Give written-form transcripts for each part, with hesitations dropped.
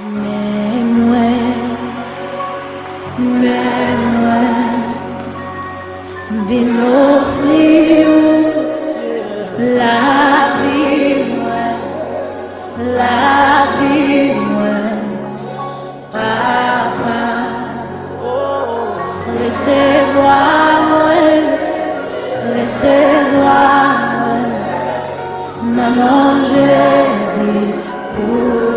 Mais moi, viens offrir la vie, papa. Laissez-moi, non, Jésus, pour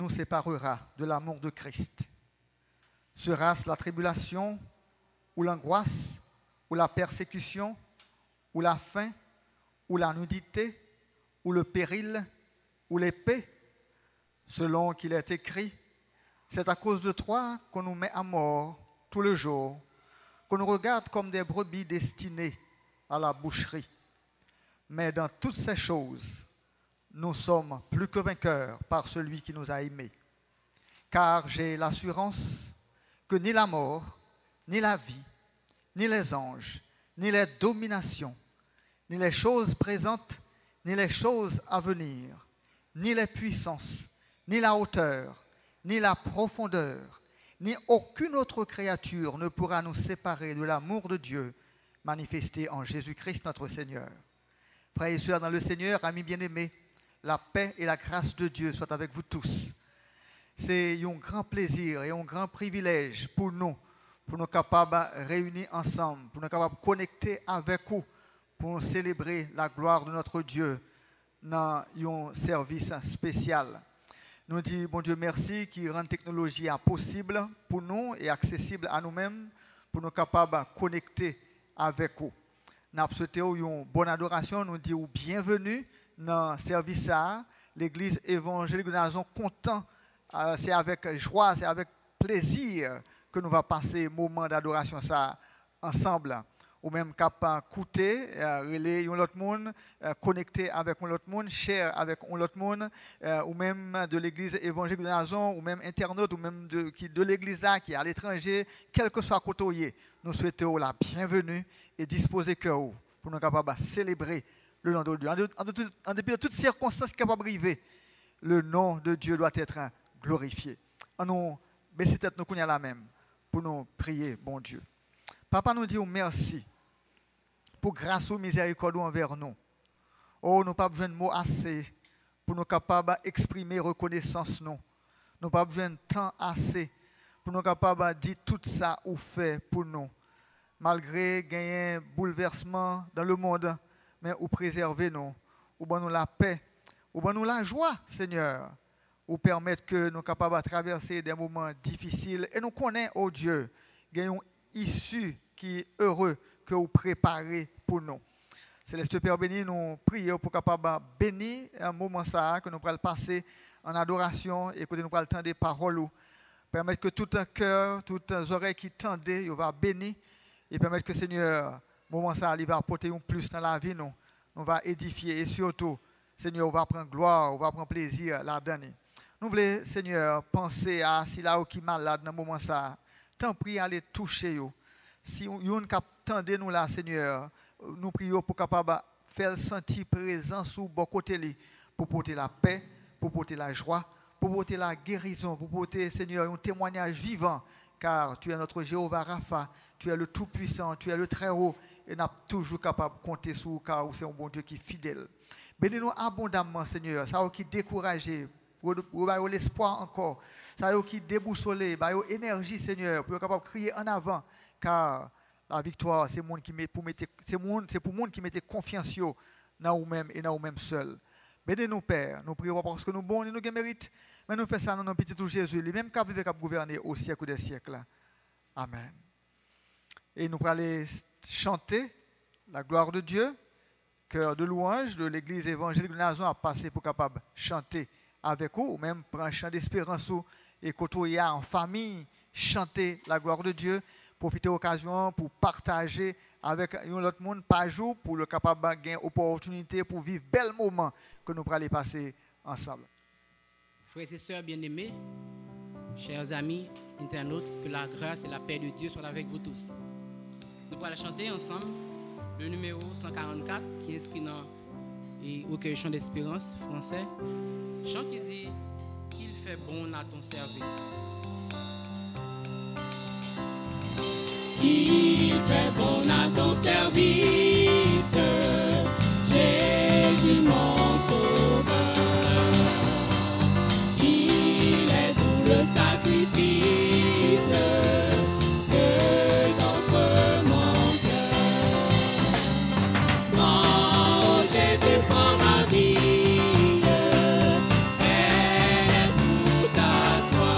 séparera de l'amour de Christ? Sera-ce la tribulation, ou l'angoisse, ou la persécution, ou la faim, ou la nudité, ou le péril, ou l'épée? Selon qu'il est écrit, c'est à cause de toi qu'on nous met à mort tout le jour, qu'on nous regarde comme des brebis destinées à la boucherie. Mais dans toutes ces choses, nous sommes plus que vainqueurs par celui qui nous a aimés. Car j'ai l'assurance que ni la mort, ni la vie, ni les anges, ni les dominations, ni les choses présentes, ni les choses à venir, ni les puissances, ni la hauteur, ni la profondeur, ni aucune autre créature ne pourra nous séparer de l'amour de Dieu manifesté en Jésus-Christ notre Seigneur. Frères et sœurs dans le Seigneur, amis bien-aimés, la paix et la grâce de Dieu soient avec vous tous. C'est un grand plaisir et un grand privilège pour nous capables de réunir ensemble, pour nous capables de connecter avec vous, pour célébrer la gloire de notre Dieu dans un service spécial. Nous disons, bon Dieu, merci qui rend la technologie possible pour nous et accessible à nous-mêmes, pour nous capables de connecter avec vous. Nous souhaitons une bonne adoration, nous disons bienvenue dans le service à l'église évangélique de Nazon. Content, c'est avec joie, c'est avec plaisir que nous allons passer un moment d'adoration ça ensemble. Ou même capable d'écouter, relayer un autre monde, connecter avec un autre monde, share avec un autre monde, ou même de l'église évangélique de Nazon, ou même internaute, ou même de l'église là qui est à l'étranger, quel que soit côté, nous souhaitons la bienvenue et disposer cœur pour nous capables de célébrer le nom de Dieu. En dépit de toutes circonstances qui peuvent arriver, le nom de Dieu doit être glorifié. En nous baisser tête nous connaissons la même pour nous prier, bon Dieu. Papa nous dit merci pour grâce ou miséricorde envers nous. Oh, nous pas besoin de mots assez pour nous capables d'exprimer reconnaissance nous. Nous pas besoin de temps assez pour nous capables de dire tout ça ou fait pour nous. Malgré gagner bouleversement dans le monde, mais ou préserver nous, ou bon nous la paix, ou bon nous la joie, Seigneur, ou permettre que nous soyons capables de traverser des moments difficiles. Et nous connaissons, oh Dieu, gagnons issue qui est heureux que vous préparez pour nous. Céleste Père béni, nous prions pour capable bénir un moment ça que nous pourrons passer en adoration et que nous pourrons entendre des paroles. Permettre que tout un cœur, toutes les oreilles qui tendent, va bénir et permettre que Seigneur, moment ça, il va apporter un plus dans la vie, nous va édifier et surtout, Seigneur, on va prendre gloire, on va prendre plaisir là-dedans. Nous voulons, Seigneur, penser à si là où qui est malade dans le moment ça, tant prie aller toucher yo. Si on tendez nous là, Seigneur, nous prions pour capable faire sentir présence sous bon côté pour porter la paix, pour porter la joie, pour porter la guérison, pour porter, Seigneur, un témoignage vivant, car tu es notre Jéhovah Rapha, tu es le Tout-Puissant, tu es le Très-Haut, et nous sommes toujours capables de compter sur vous, car c'est un bon Dieu qui est fidèle. Bénis-nous abondamment, Seigneur, ça qui découragé, pour l'espoir encore, ça qui déboussolé, énergie, Seigneur, pour être capable de crier en avant, car la victoire, c'est pour le monde qui mette confiance dans vous-même et dans vous-même seul. Bénis-nous, Père, nous prions parce que nous sommes bons et nous méritons, mais nous faisons ça dans notre petit tout Jésus, les mêmes qui vivent gouverner au siècle des siècles. Amen. Et nous allons aller chanter la gloire de Dieu, cœur de louange de l'église évangélique de Nazon a passé pour capable chanter avec vous, ou même prendre un chant d'espérance et côtoyer en famille, chanter la gloire de Dieu, profiter de l'occasion pour partager avec l'autre monde par jour, pour le capable de gagner opportunité pour vivre bel moment que nous allons passer ensemble. Frères et sœurs bien-aimés, chers amis internautes, que la grâce et la paix de Dieu soient avec vous tous. Nous allons chanter ensemble le numéro 144 qui est inscrit dans le recueil Chant d'espérance français. Chant qui dit qu'il fait bon à ton service. Il fait bon à ton service, Jésus mon sauveur. Il est tout le sacrifice que t'offre mon cœur. Oh Jésus, prends ma vie, elle est toute à toi.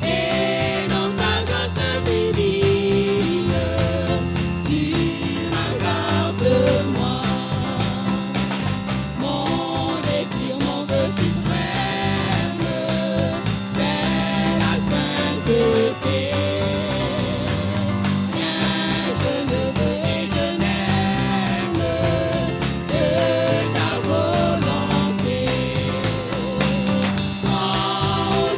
Et dans ta grâce infinie, tu m'accordes moi. Mon désir, mon vœu suprême, c'est la sainteté. Rien je ne veux et je n'aime que ta volonté. Oh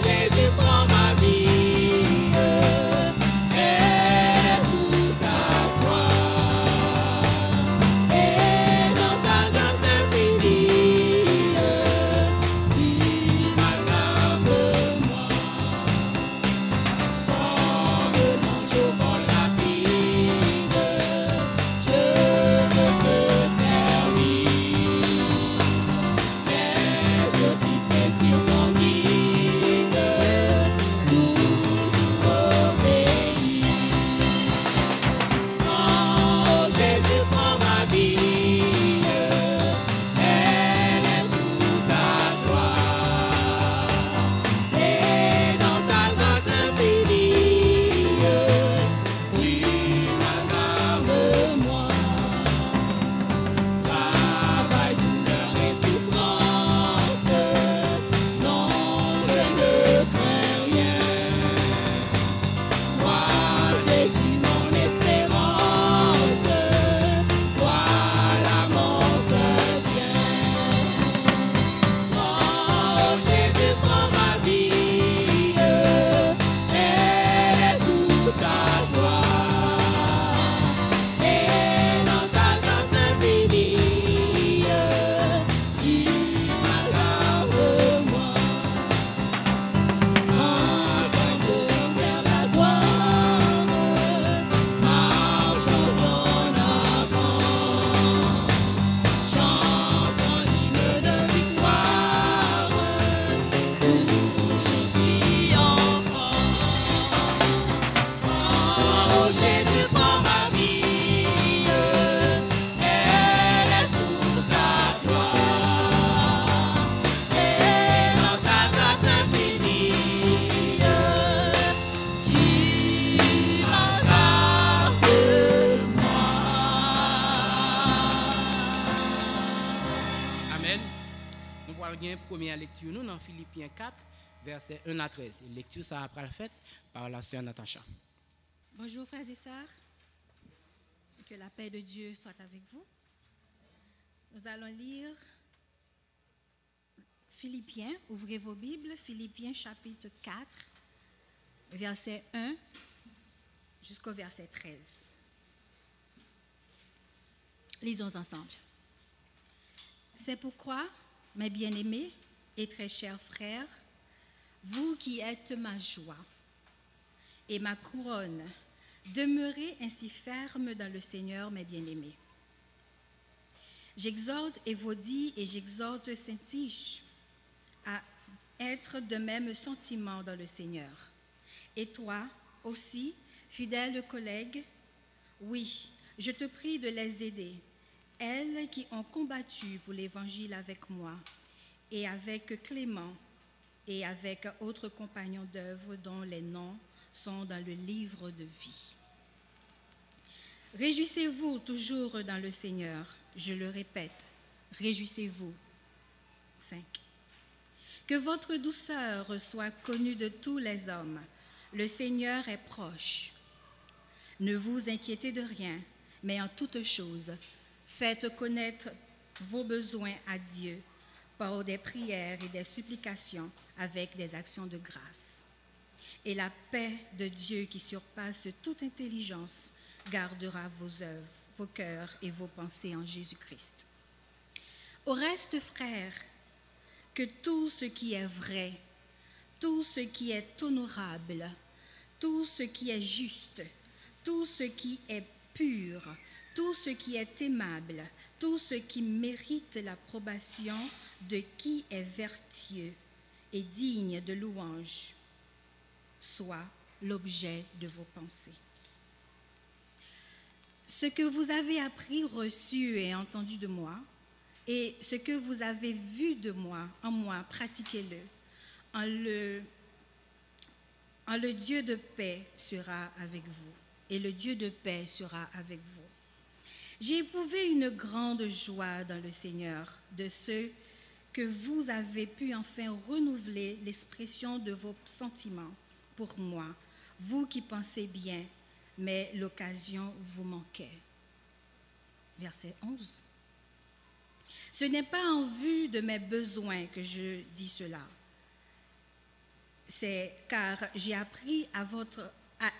Jésus, prends ma vie, elle est toute à toi. Et dans ta grâce infinie, tu m'accordes moi. Comme l'ange au vol rapide, je veux te servir. Les yeux fixés sur ton guide, toujours obéir. Oh Jésus, prends ma vie, elle est toute à toi. Et dans ta grâce infinie, tu m'accordes moi. Travail, douleur et souffrance, non, je ne crains rien. Toi, Jésus, mon espérance, voilà mon seul bien. Oh Jésus, prends ma vie, elle est toute à toi. Et dans ta grâce infinie, tu m'accordes moi. Ensemble vers la gloire, marchons en avant, chantons l'hymne de victoire, toujours triomphant. Oh Jésus, prends ma vie, elle est toute à toi. Et dans ta grâce infinie, tu m'accordes moi. Amen. Nous allons gagner une première lecture nous dans Philippiens 4, versets 1 à 13. Lecture ça après le fait par la sœur Natacha. Bonjour frères et sœurs, que la paix de Dieu soit avec vous. Nous allons lire Philippiens, ouvrez vos Bibles, Philippiens chapitre 4, verset 1 jusqu'au verset 13. Lisons ensemble. C'est pourquoi, mes bien-aimés et très chers frères, vous qui êtes ma joie et ma couronne, demeurez ainsi fermes dans le Seigneur, mes bien-aimés. J'exhorte Évodie et j'exhorte Syntyche à être de même sentiment dans le Seigneur. Et toi aussi, fidèle collègue, oui, je te prie de les aider, elles qui ont combattu pour l'Évangile avec moi, et avec Clément, et avec autres compagnons d'œuvre dont les noms sont dans le livre de vie. Réjouissez-vous toujours dans le Seigneur, je le répète, réjouissez-vous. 5. Que votre douceur soit connue de tous les hommes. Le Seigneur est proche. Ne vous inquiétez de rien, mais en toutes choses, faites connaître vos besoins à Dieu par des prières et des supplications avec des actions de grâce. Et la paix de Dieu qui surpasse toute intelligence gardera vos œuvres, vos cœurs et vos pensées en Jésus-Christ. Au reste, frères, que tout ce qui est vrai, tout ce qui est honorable, tout ce qui est juste, tout ce qui est pur, tout ce qui est aimable, tout ce qui mérite l'approbation de qui est vertueux et digne de louange, soit l'objet de vos pensées. Ce que vous avez appris, reçu et entendu de moi, et ce que vous avez vu de moi, en moi, pratiquez-le. Le Dieu de paix sera avec vous, et le Dieu de paix sera avec vous. J'ai éprouvé une grande joie dans le Seigneur de ce que vous avez pu enfin renouveler l'expression de vos sentiments pour moi, vous qui pensez bien, mais l'occasion vous manquait. Verset 11. Ce n'est pas en vue de mes besoins que je dis cela. C'est car j'ai appris à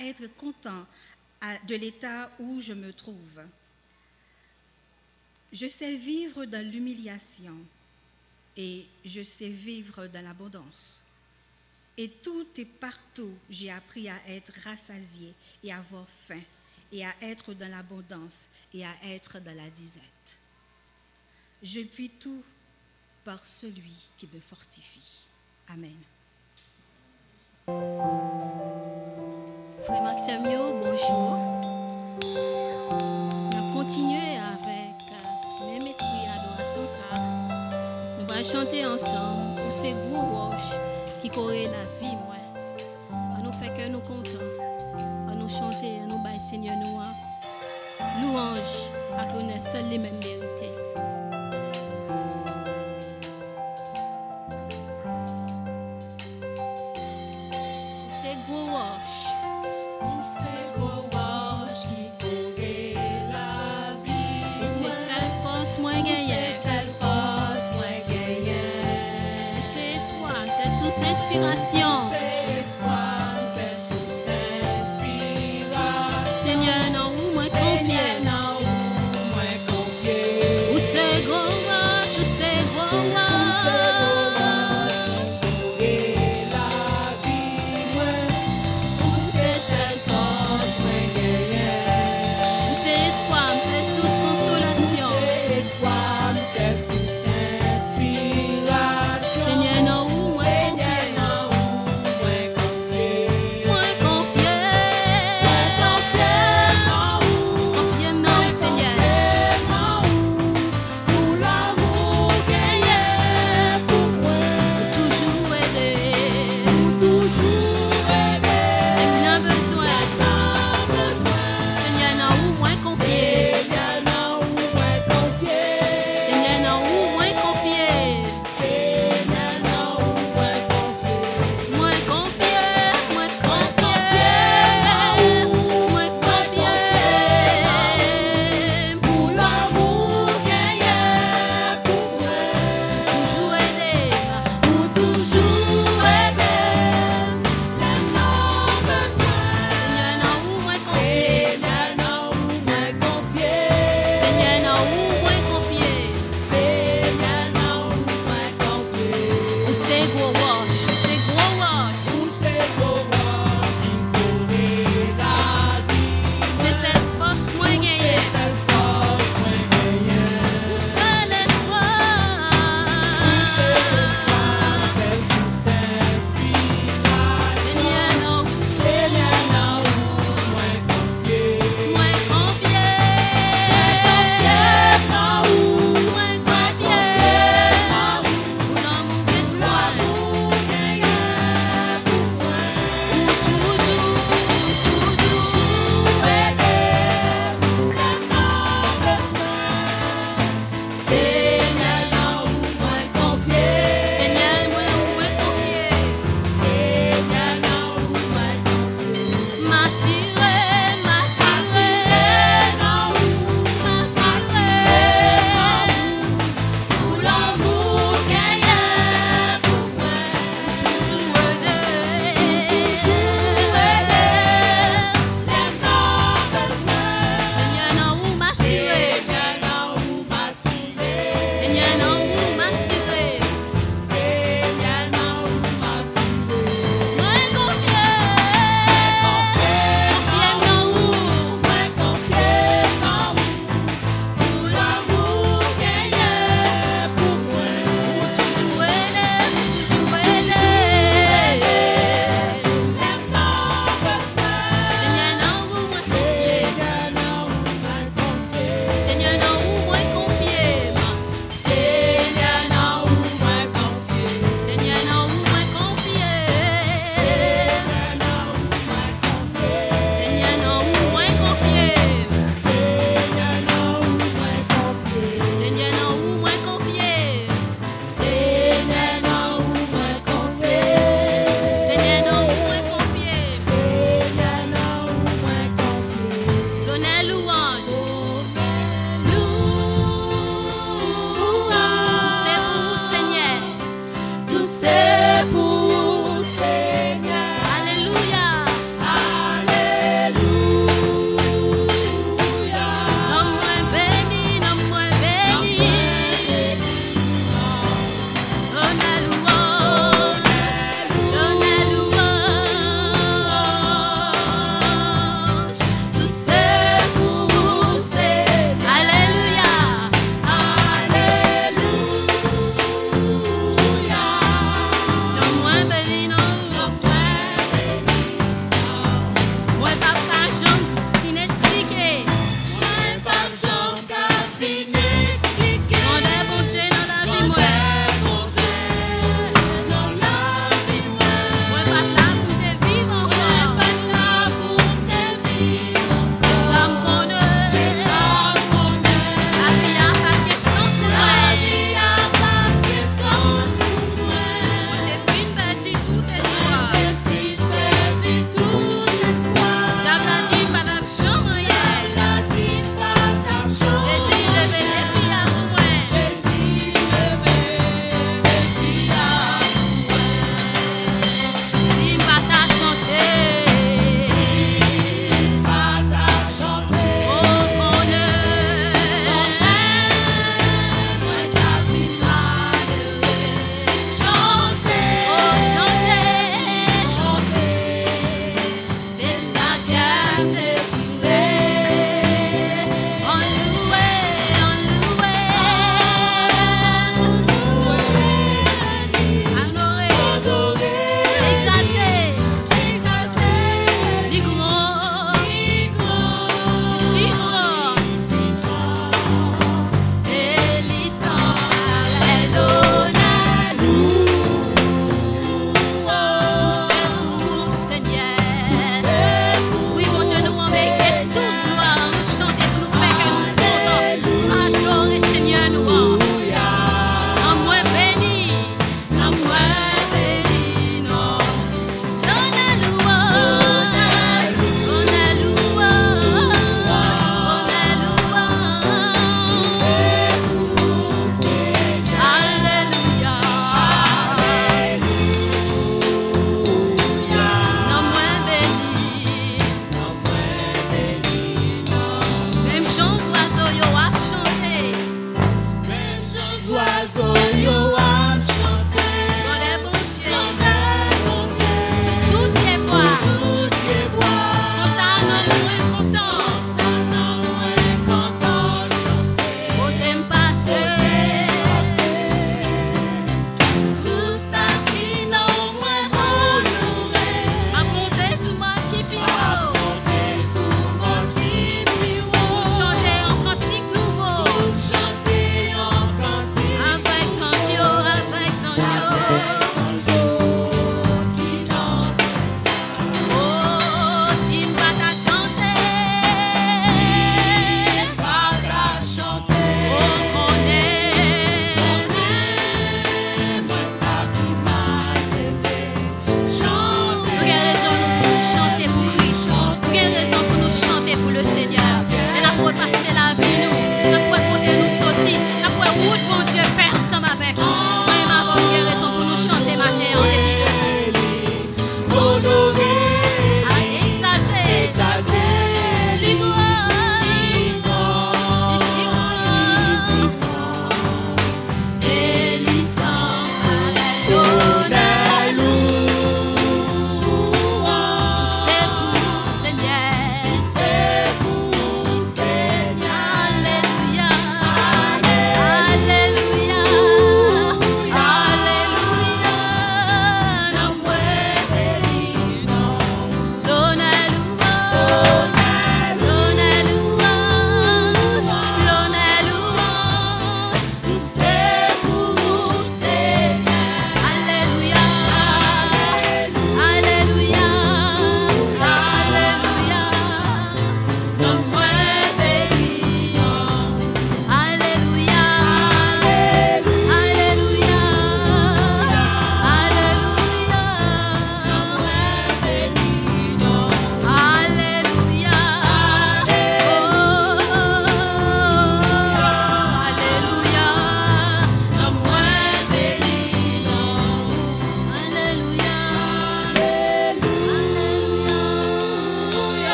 être content de l'état où je me trouve. Je sais vivre dans l'humiliation et je sais vivre dans l'abondance. Et tout et partout, j'ai appris à être rassasié et à avoir faim, et à être dans l'abondance et à être dans la disette. Je puis tout par celui qui me fortifie. Amen. Frère Maximio, bonjour. On va continuer avec le même esprit d'adoration. Nous allons chanter ensemble pour ces gros roches qui corrèlent la vie. On nous fait que nous contents. On nous chanter, on nous bailler Seigneur nous. Louange à l'honneur, seul les mêmes vérités. C'est gros roches. Inspiration. Seigneur, non, où moi confier. Où c'est gros roche, où c'est gros roche. Où c'est cette force, où c'est espoir, c'est douce consolation. Seigneur, non, où moi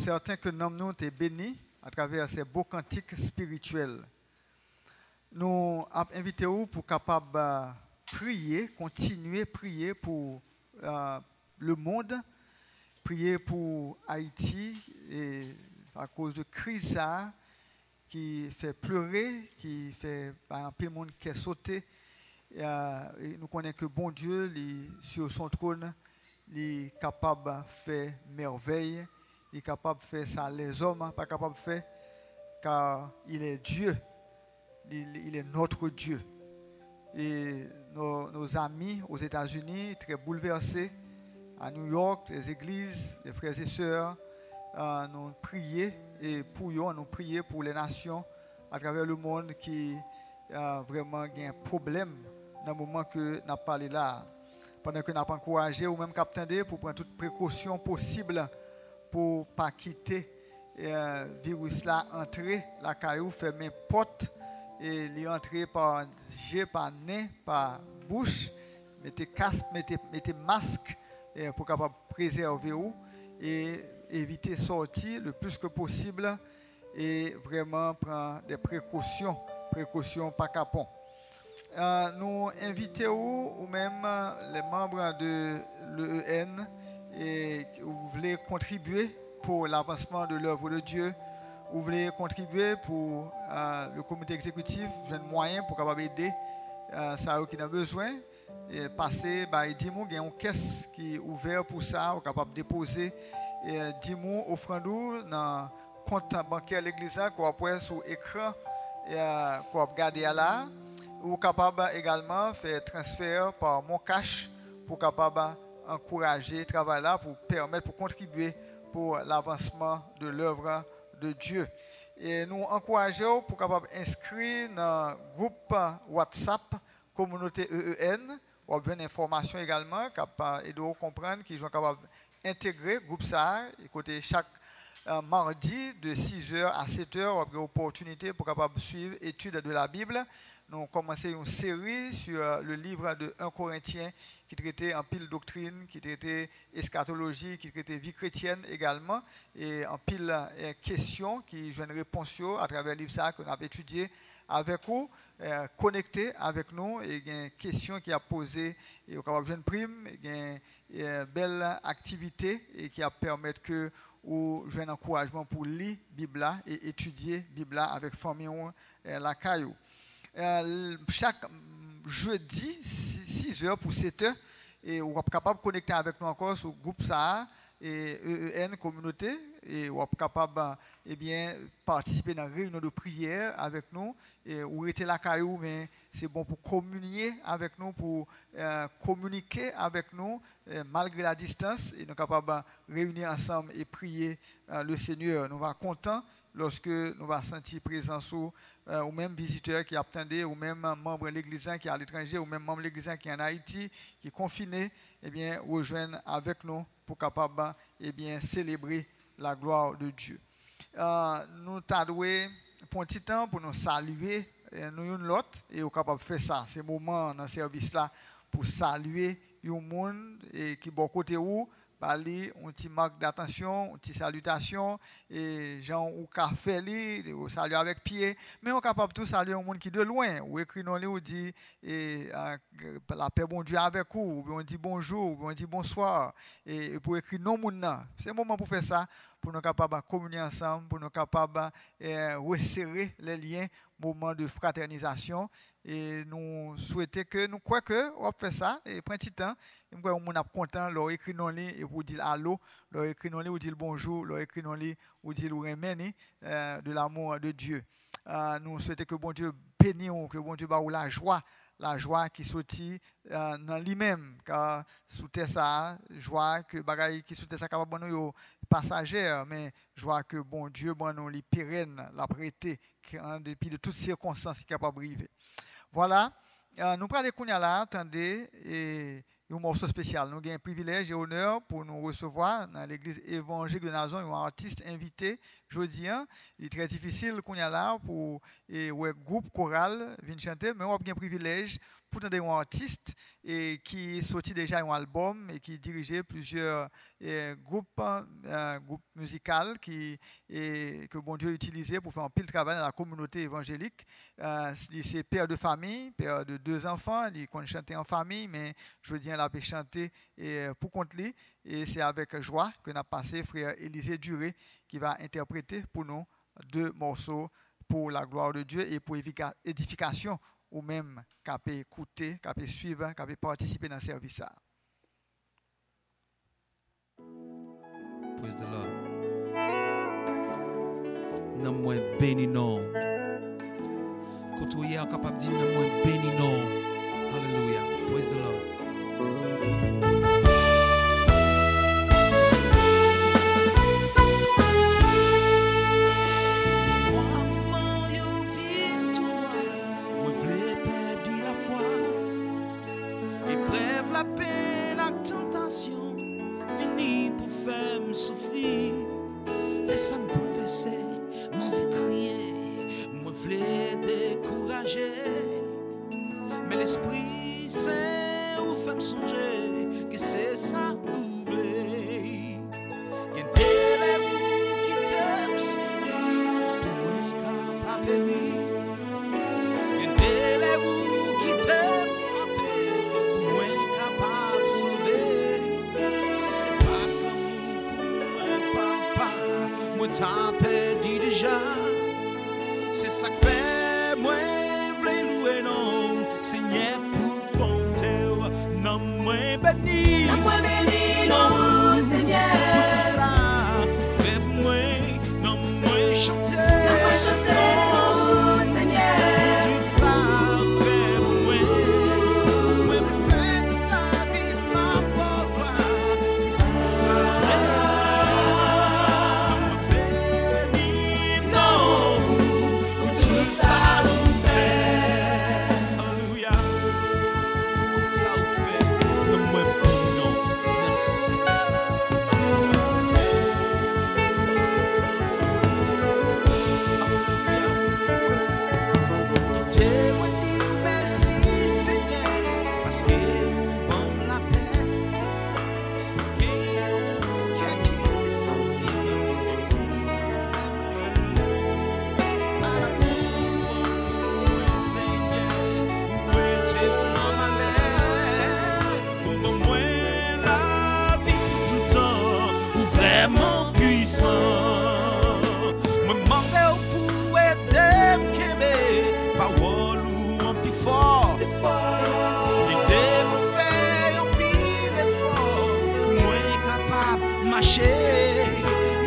certain que nous t'es bénis à travers ces beaux cantiques spirituels. Nous avons invité vous pour capable prier, continuer à prier pour le monde, prier pour Haïti et à cause de crise qui fait pleurer, qui fait un peu de monde qui est sauté. Et nous connaissons que bon Dieu, sur son trône, il est capable de faire merveille, il est capable de faire ça les hommes ne sont pas capables de faire, car il est Dieu, il est notre Dieu. Et nos amis aux États-Unis, très bouleversés, à New York, les églises, les frères et sœurs, nous prions et nous prions pour les nations à travers le monde qui vraiment ont un problème dans le moment que nous parlé là. Pendant que nous avons encouragé ou même captain pour prendre toutes précautions possibles pour ne pas quitter le virus là, entrer la caillou, fermer porte et les entrer par jet, par nez, par bouche, mettez casque, mettez masque pour capable préserver vous et éviter de sortir le plus que possible et vraiment prendre des précautions pas capon. Nous invitons ou même les membres de l'EN et vous voulez contribuer pour l'avancement de l'œuvre de Dieu, vous voulez contribuer pour le comité exécutif, j'ai un moyen pour capable aider ça qui a besoin et passer dis-moi il y a une caisse qui est ouverte pour ça, vous capable déposer dis-moi offrez-nous dans compte bancaire l'église qu'on après sur écran et qu'on regarder là ou capable également faire transfert par mon cash pour capable encourager travail là pour permettre pour contribuer pour l'avancement de l'œuvre de Dieu. Et nous encourageons pour capable inscrire dans le groupe WhatsApp communauté EEN ou bien information également capable aider à comprendre qu'ils sont capables d'intégrer le groupe ça et côté chaque mardi de 6h à 7h on a une opportunité pour capable suivre l'étude de la Bible. Nous avons commencé une série sur le livre de 1 Corinthiens qui traitait en pile doctrine, qui traitait eschatologie, qui traitait vie chrétienne également, et en pile questions qui jouent une réponse à travers le livre ça qu'on a étudié avec vous, connecté avec nous, et il y a une question qui a posé, et on a une prime, il y a une belle activité et qui a permis que ou j'ai un encouragement pour lire Bible et étudier Bible avec famille la caillou. Chaque jeudi 6h pour 7h et on est capable de connecter avec nous encore sur le groupe ça et EEN communauté et on est capable participer dans une réunion de prière avec nous et ou était la caillou mais c'est bon pour communier avec nous pour communiquer avec nous malgré la distance et nous sommes capables de réunir ensemble et prier le Seigneur. Nous sommes contents lorsque nous allons sentir présence ou même visiteurs qui attendent, ou même membres de l'église qui est à l'étranger, ou même membres de l'église qui est en Haïti, qui est confiné, rejoignent avec nous pour capable célébrer la gloire de Dieu. Nous t'avons pour un petit temps pour nous saluer nous l'autre et nous capable de faire ça. C'est le moment dans ce service là pour saluer le monde et qui est bon côté où. Parler, un petit marque d'attention, une petite salutation, et gens ou café li, ou saluer avec pied, mais on est capable de tout saluer un monde qui est de loin, ou écrit dans les ou dit la paix bon Dieu avec vous, ou on dit bonjour, ou on dit bonsoir, et pour écrire non monde. C'est le moment pour faire ça, pour nous capables de communier ensemble, pour nous capables de resserrer les liens, moment de fraternisation. Et nous souhaitons que nous croyons que on fait ça et prend petit temps et nous on est content leur écrit dans les et vous dire allô leur écrit dans les ou dire bonjour leur écrit dans les ou dire remeni de l'amour de Dieu. Nous souhaitons que bon Dieu bénisse que bon Dieu ba ou la joie qui sortit dans lui-même car sous terre ça joie que bagaille qui sous terre ça capable nous passagère mais joie que bon Dieu bon nous li pérenne la prêter en dépit de toutes circonstances qui capable arriver. Voilà, nous prenons les là, attendez, et un morceau spécial. Nous avons un privilège et honneur pour nous recevoir dans l'église évangélique de Nazon, un artiste invité jeudi. Il est très difficile qu'on là pour le groupe choral venir chanter, mais on a un privilège pour un artiste et qui sortit déjà un album et qui dirigeait plusieurs groupes musicaux que bon Dieu utilisait pour faire un pile travail dans la communauté évangélique. C'est père de famille, père de 2 enfants, il compte chanter en famille, mais je veux dire, il a chanté pour compte lui. Et c'est avec joie que nous avons passé frère Élisée Duré qui va interpréter pour nous 2 morceaux pour la gloire de Dieu et pour édification ou même qu'à écouter, qu'à suivre, qu'à participer dans le service. Praise the Lord. Non moi béni non. Quand on est capable de dire non moi béni non. Hallelujah. Praise the Lord. La peine, la tentation, fini pour faire me souffrir. Laisse-moi me bouleverser, m'en veux crier, me voulais décourager. Mais l'Esprit Saint vous fait me songer que c'est ça que vous voulez. Il y a des roues qui t'aiment souffrir, pour moi capable de périr. Il y a des roues qui t'aiment t'as perdu déjà. C'est ça que fait moi v'lais louer non Seigneur pour bonté non moi béni non Seigneur pour tout ça fait pour moi non moi chanter non Seigneur pour tout ça fait pour moi moi fait toute la vie ma papa pour tout ça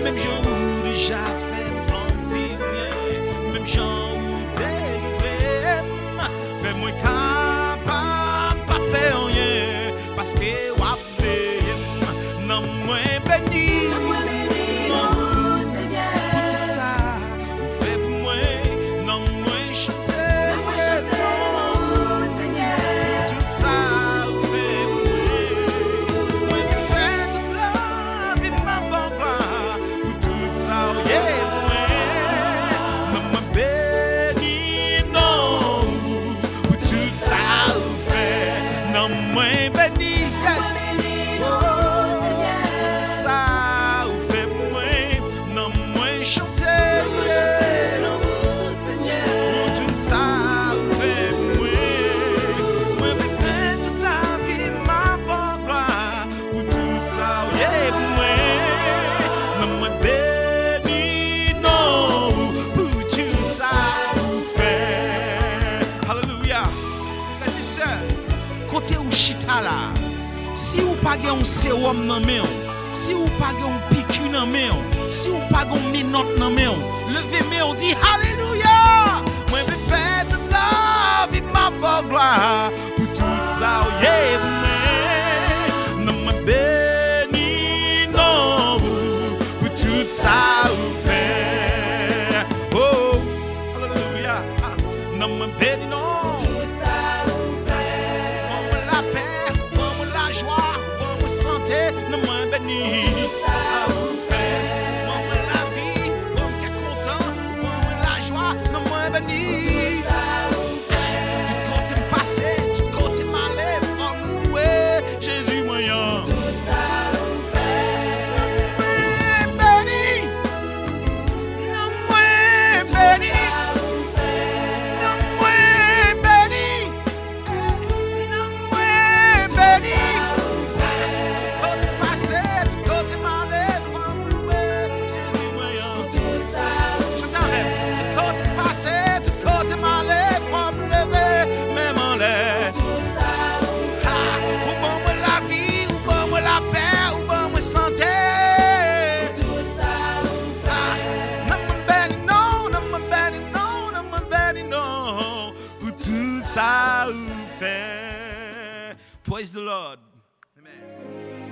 même gens où déjà fait en pire bien, même gens où délivré, fais-moi capable pas faire rien, parce que wap non moi béni, non Seigneur, pour tout ça, vous faites pour moi, non moi chanter, non Seigneur, pour tout ça, vous faites pour moi, moi faites toute la vie ma bamba, pour tout ça, yeah, non moi béni, non, pour tout ça, vous faites, non moi béni, yes. Côté ou chita là, si ou pas un sérum dans main, si ou pas un piqûre dans main, si ou pas un minote dans main, levez main on dit alléluia. Moi me fait de la vie ma gloire pour tout ça, yeah, non me béni non pour tout ça ou fait. Oh alléluia, non me béni non. Non moins béni, ça vous fait. Moi la vie, bon qui est content, bon la joie, non moins béni, ça vous fait. Tout compte passé, tout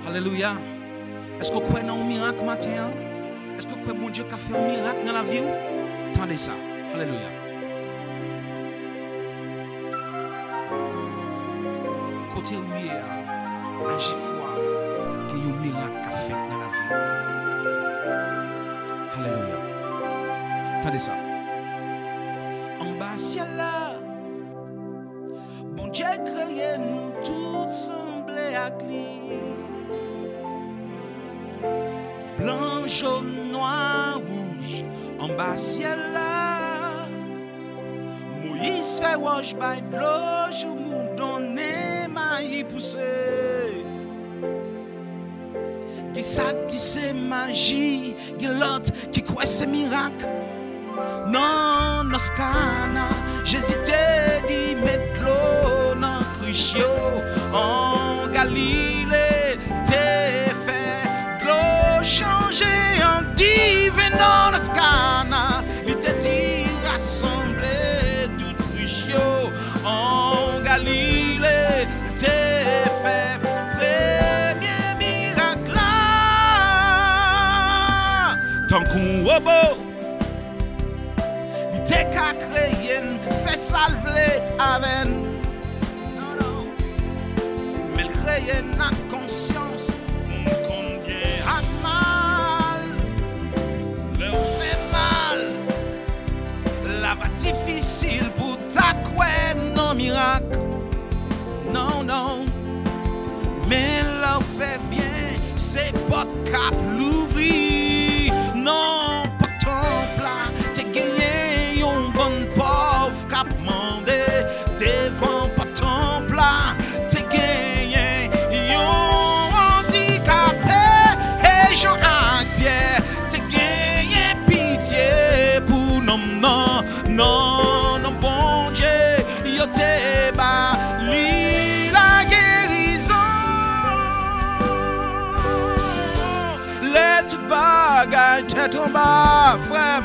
Alléluia. Est-ce que vous croyez dans un miracle matin? Est-ce que vous croyez que bon Dieu a fait un miracle dans la vie? Attendez ça. Alléluia. Côté où il y a agit foi qu'il y a un miracle qui a fait dans la vie. Alléluia. Attendez ça. En bas ciel là, bon Dieu créé nous tous semblés à lui. Blanc, jaune, noir, rouge, en bas ciel là. Moïse fait wash by de l'eau, je nous donne maïs poussé. Qui ça dit c'est magie, qui l'autre qui croit c'est miracle. Non, nos scana, j'hésitais d'y mettre l'eau dans Trichio en Galilée, t'es fait de l'eau changer en divin non, nos scana, il te dit rassembler tout Trichio en Galilée, t'es fait premier miracle là, tant qu'on robot. T'es qu'à créer, fait salver avec. Non, non. Mais le créer n'a conscience qu'on gagne à mal. Le fait mal. La va difficile pour ta couette, non miracle. Non, non. Mais là fait bien, c'est pas cap l'ouvrir. Non, pas ton plat, t'es gagné. Bonne pauvre cap mandé devant pas ton plat t'es gagné yon handicapé et Jean avec Pierre t'es gagné pitié pour non non non non bon Dieu yo t'es bali la guérison les toutes bagailles tête en bas frère.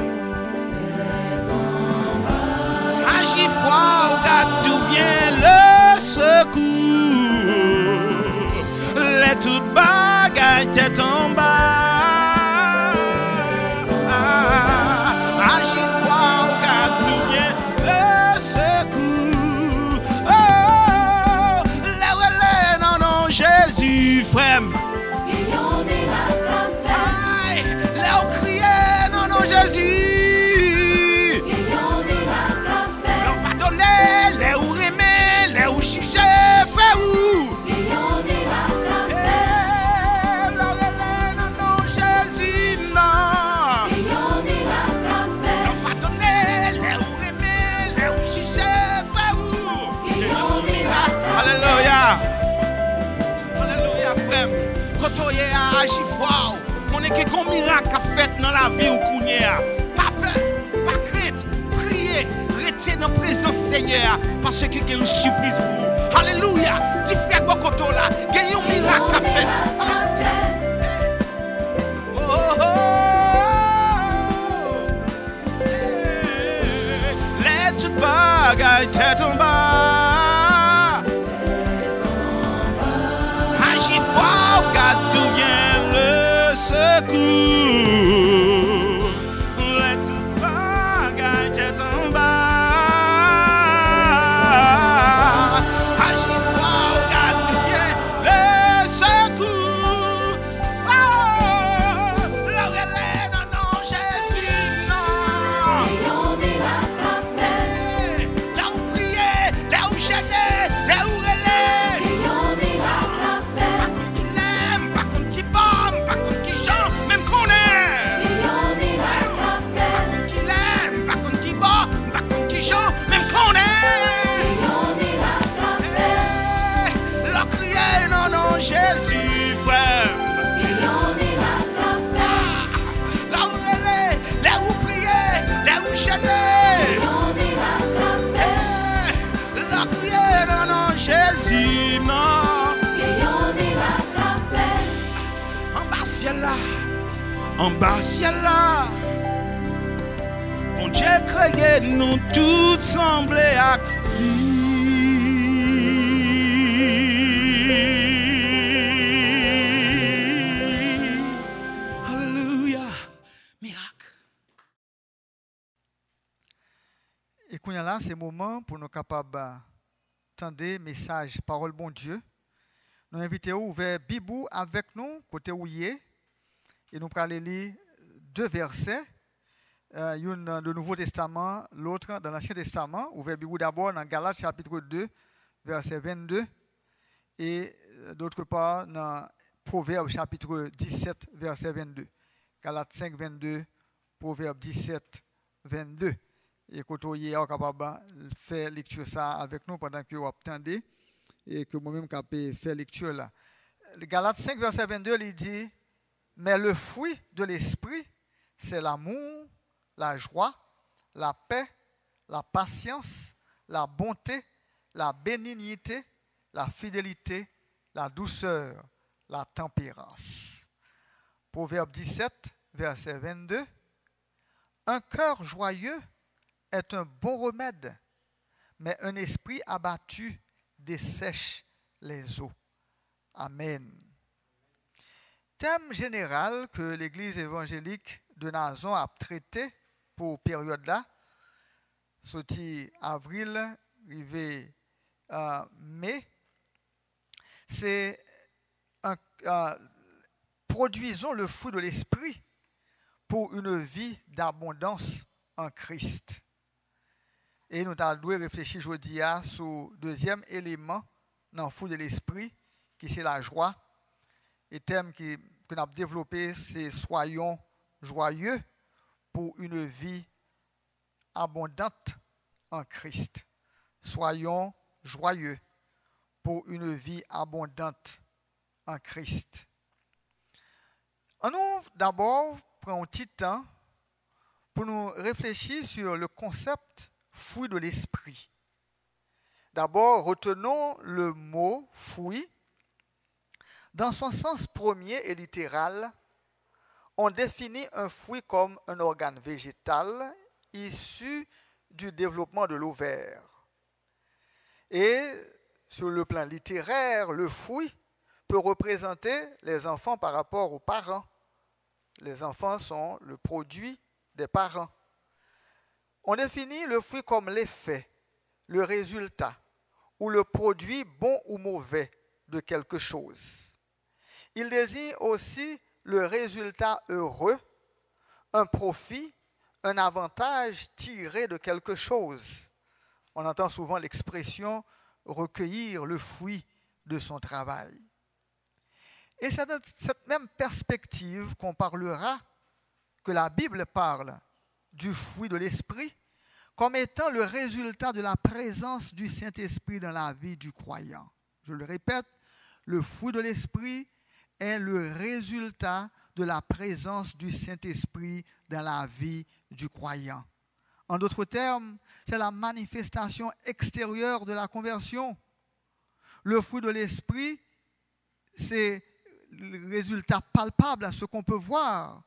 Agis foi, regarde d'où vient le secours. Les toutes bagailles tête en bas. Agis foi, regarde d'où vient le secours. Oh, les relais, non, non, Jésus, frère. Les crier, non, non, Jésus. J'ai fait où? Non, Jésus, non. Non, pardonnez, les où aimer, les où j'ai fait où? Alléluia. Alléluia, frère. Quand on y a agi fort, on est qu'un miracle a fait dans la vie où qu'on y a. Pas peur, pas crainte, priez. Restez dans la présence Seigneur parce qu'il y a une surprise pour vous. Alléluia. Si frère Bokoto là, il y a un miracle à faire. Oh, oh, oh. Les toutes bagailles tête en bas. Agis fort, regarde d'où vient le secours. Les toutes bagailles tête en bas. Jésus, frère. Là où elle est, là où prier, là où gêner. Là où prier, non, non, Jésus, non. En bas, ciel là, en bas, ciel là. Mon Dieu créé, nous tous semblés à lui. ces moments pour nous capables d'entendre message, parole bon Dieu. Nous invitons à ouvrir Bible avec nous, côté où il est, et nous allons lire 2 versets, une dans le Nouveau Testament, l'autre dans l'Ancien Testament. Ouvrir Bible d'abord dans Galates chapitre 2, verset 22, et d'autre part dans Proverbes chapitre 17, verset 22. Galates 5, 22, Proverbes 17, 22. Et quand vous êtes capable de faire lecture ça avec nous pendant que vous attendez et que moi-même capable faire lecture là. Galates 5 verset 22 il dit mais le fruit de l'esprit c'est l'amour, la joie, la paix, la patience, la bonté, la bénignité, la fidélité, la douceur, la tempérance. Proverbe 17 verset 22. Un cœur joyeux est un bon remède, mais un esprit abattu dessèche les eaux. Amen. Thème général que l'Église évangélique de Nazon a traité pour période là, sorti avril, arrivé mai, c'est produisons le fruit de l'esprit pour une vie d'abondance en Christ. Et nous avons réfléchir aujourd'hui sur le deuxième élément dans le fruit de l'esprit, qui c'est la joie. Et le thème que nous avons développé, c'est soyons joyeux pour une vie abondante en Christ. Soyons joyeux pour une vie abondante en Christ. On nous d'abord prend un petit temps pour nous réfléchir sur le concept fruit de l'esprit. D'abord, retenons le mot fruit. Dans son sens premier et littéral, on définit un fruit comme un organe végétal issu du développement de l'ovaire. Et sur le plan littéraire, le fruit peut représenter les enfants par rapport aux parents. Les enfants sont le produit des parents. On définit le fruit comme l'effet, le résultat ou le produit bon ou mauvais de quelque chose. Il désigne aussi le résultat heureux, un profit, un avantage tiré de quelque chose. On entend souvent l'expression « recueillir le fruit de son travail ». Et c'est dans cette même perspective qu'on parlera, que la Bible parle du fruit de l'esprit comme étant le résultat de la présence du Saint-Esprit dans la vie du croyant. Je le répète, le fruit de l'esprit est le résultat de la présence du Saint-Esprit dans la vie du croyant. En d'autres termes, c'est la manifestation extérieure de la conversion. Le fruit de l'esprit, c'est le résultat palpable à ce qu'on peut voir,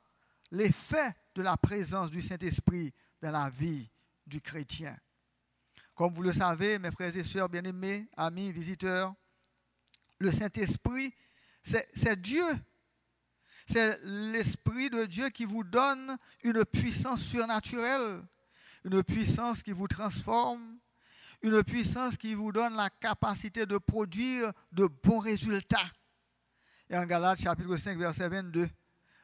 l'effet de la présence du Saint-Esprit dans la vie du chrétien. Comme vous le savez, mes frères et sœurs bien-aimés, amis, visiteurs, le Saint-Esprit, c'est Dieu. C'est l'Esprit de Dieu qui vous donne une puissance surnaturelle, une puissance qui vous transforme, une puissance qui vous donne la capacité de produire de bons résultats. Et en Galates chapitre 5, verset 22,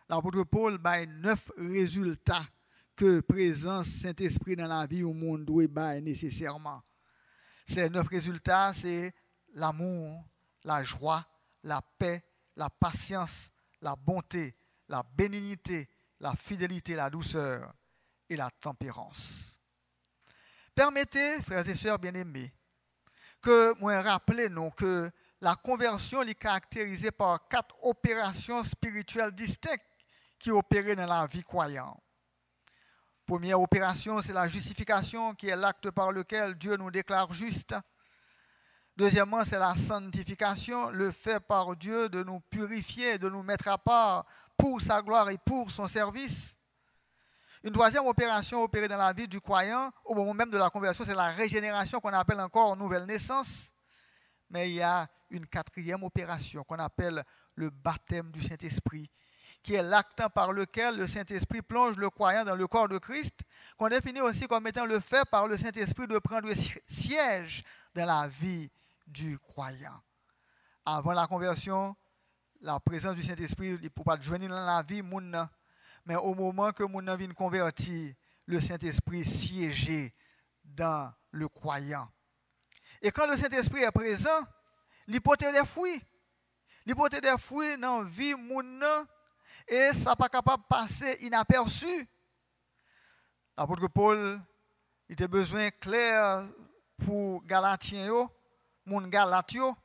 l'apôtre Paul baille 9 résultats que présence Saint-Esprit dans la vie au monde doit bailler nécessairement. Ces 9 résultats, c'est l'amour, la joie, la paix, la patience, la bonté, la bénignité, la fidélité, la douceur et la tempérance. Permettez, frères et sœurs bien-aimés, que moi rappelez nous que la conversion est caractérisée par 4 opérations spirituelles distinctes qui opèrent dans la vie croyante. Première opération, c'est la justification, qui est l'acte par lequel Dieu nous déclare justes. Deuxièmement, c'est la sanctification, le fait par Dieu de nous purifier, de nous mettre à part pour sa gloire et pour son service. Une troisième opération opérée dans la vie du croyant, au moment même de la conversion, c'est la régénération qu'on appelle encore nouvelle naissance. Mais il y a une 4e opération qu'on appelle le baptême du Saint-Esprit, qui est l'acte par lequel le Saint-Esprit plonge le croyant dans le corps de Christ, qu'on définit aussi comme étant le fait par le Saint-Esprit de prendre siège dans la vie du croyant. Avant la conversion, la présence du Saint-Esprit ne peut pas joindre dans la vie, mais au moment que mon vient converti, le Saint-Esprit siégeait dans le croyant. Et quand le Saint-Esprit est présent, il porte des fruits. Il porte des fruits dans la vie et ça n'est pas capable de passer inaperçu. L'apôtre Paul, il était besoin clair pour Galatiens, mon Galatio,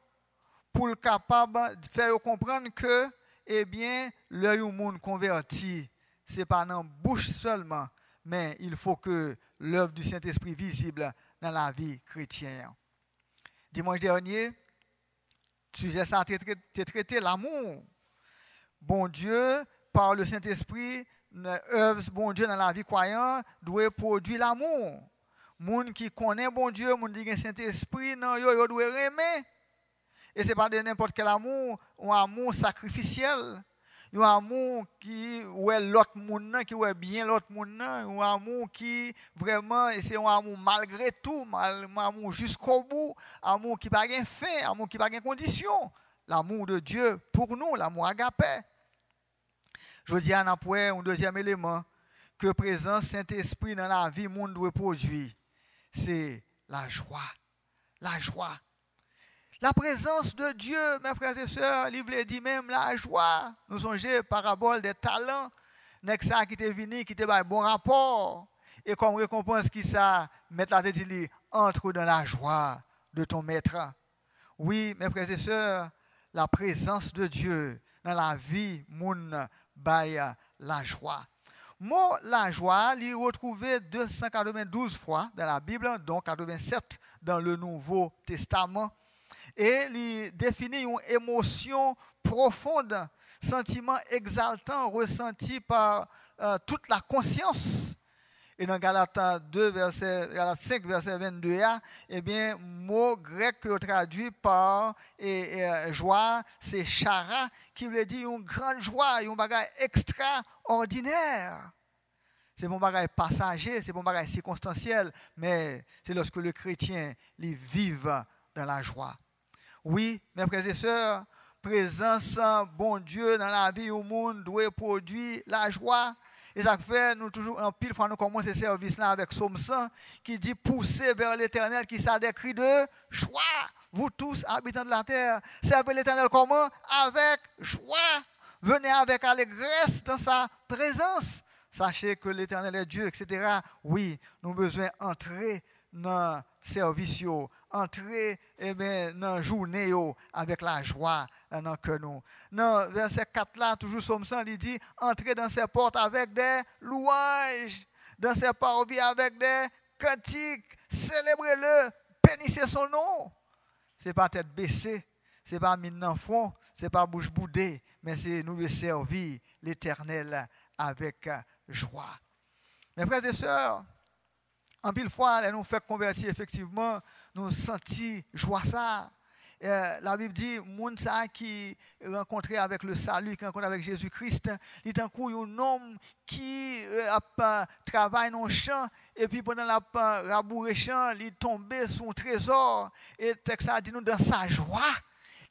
pour le capable de faire comprendre que, eh bien, l'œil au monde converti, ce n'est pas dans la bouche seulement, mais il faut que l'œuvre du Saint-Esprit visible dans la vie chrétienne. Dimanche dernier, le sujet ça a été traité l'amour. Bon Dieu, par le Saint-Esprit, l'œuvre bon Dieu dans la vie croyante doit produire l'amour. Moun qui connaît bon Dieu, moun qui a Saint-Esprit, non, yo doit aimer. Et ce n'est pas de n'importe quel amour, un amour sacrificiel. Un amour qui est l'autre monde, qui est bien l'autre monde, un amour qui vraiment, c'est un amour malgré tout, un amour jusqu'au bout, un amour qui n'a pas de fin, un amour qui n'a pas de condition. L'amour de Dieu pour nous, l'amour agapé. Je dis à un deuxième élément, que présence Saint-Esprit dans la vie, monde doit produire, c'est la joie. La joie. La présence de Dieu, mes frères et sœurs, il veut dire même la joie. Nous songeons parabole des talents, Nexa qui est venu, qui était un bon rapport. Et comme récompense qui ça, mettre la tête, il entre dans la joie de ton maître. Oui, mes frères et sœurs, la présence de Dieu dans la vie, moun baille la joie. Mot la joie, il est retrouvé 292 fois dans la Bible, dont 87 dans le Nouveau Testament. Et il définit une émotion profonde, sentiment exaltant ressenti par toute la conscience. Et dans Galates 5, verset 22, eh bien, mot grec traduit par joie, c'est chara, qui veut dire une grande joie, un bagage extraordinaire. C'est mon bagage passager, c'est mon bagage circonstanciel, mais c'est lorsque le chrétien vive dans la joie. Oui, mes frères et sœurs, présence bon Dieu dans la vie au monde doit produire la joie. Et ça fait, nous toujours, en pile fois, nous commençons ce service-là avec Psaume 100 qui dit pousser vers l'Éternel qui ça des cris de joie. Vous tous, habitants de la terre, servez l'Éternel comment? Avec joie. Venez avec allégresse dans sa présence. Sachez que l'Éternel est Dieu, etc. Oui, nous avons besoin d'entrer dans le service, entrer dans la journée avec la joie dans que nous. Dans verset 4 là, toujours Psaume 100, il dit entrer dans ses portes avec des louanges, dans ses parvis avec des cantiques, célébrez-le, bénissez son nom. Ce n'est pas tête baissée, ce n'est pas mine dans le front, ce n'est pas bouche boudée, mais c'est nous lui servir l'Éternel avec joie. Mes frères et sœurs, en pile fois, elle nous fait convertir, effectivement, nous sentons joie ça. La Bible dit, moun ça qui rencontré avec le salut, qui rencontre avec Jésus-Christ, il est un coup un homme qui travaille dans le champ, et puis pendant la rabouré champ, il est tombé sur un trésor, et le texte a dit nous dans sa joie,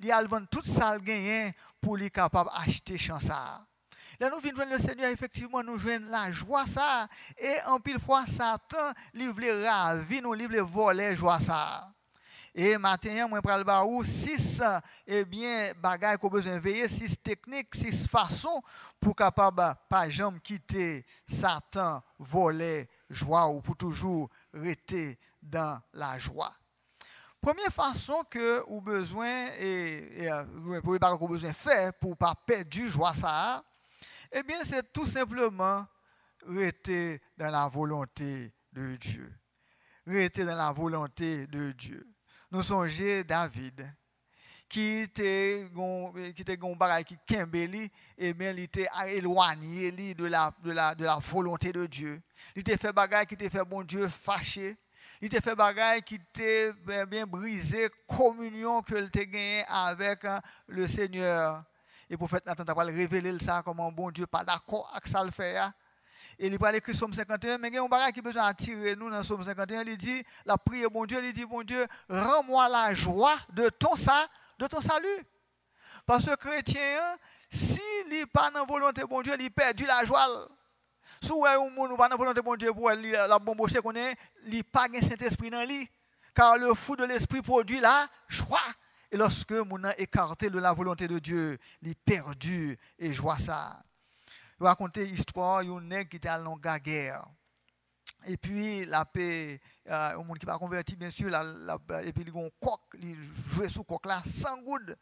il a vendu tout ça gagné pour lui capable d'acheter champ ça. Là, nous venons le Seigneur, effectivement, nous jouons la joie, ça. Et en pile fois, Satan, il voulait ravir, nous, il voulait voler joie, ça. Et maintenant, moi, je vais 6 bagages qu'on a besoin de veiller, 6 techniques, 6 façons pour capable pas jamais quitter Satan, voler joie ou pour toujours rester dans la joie. Première façon que vous avez besoin de faire pour ne pas perdre joie, ça. Eh bien, c'est tout simplement rester dans la volonté de Dieu. Rester dans la volonté de Dieu. Nous songeons David, qui était un bagage qui kembeli, et bien il était éloigné de la volonté de Dieu. Il était fait bagage qui était fait bon Dieu fâché. Il était fait bagage qui était bien brisé, communion que il était gagné avec le Seigneur. Et le prophète Nathan va révéler ça comment bon Dieu pas d'accord avec ça le fait. Et il va écrire Somme 51, mais il y a un bagage qui a besoin d'attirer nous dans Somme 51. Il dit, la prière, bon Dieu, il dit, bon Dieu, rends-moi la joie de ton salut. Parce que chrétien, s'il n'est pas dans la volonté de bon Dieu, il perd la joie. Si vous avez un monde qui n'est pas dans la volonté de bon Dieu, pour la bomboche, il n'a pas de Saint-Esprit dans lui. Car le fruit de l'Esprit produit la joie. Et lorsque mon a écarté de la volonté de Dieu, il est perdu et joie ça. Je vais raconter l'histoire d'un nègre qui était à la guerre. Et puis, la paix, un monde qui va converti, bien sûr, et puis il a un coq, il jouait sous coq là, 100 gouttes.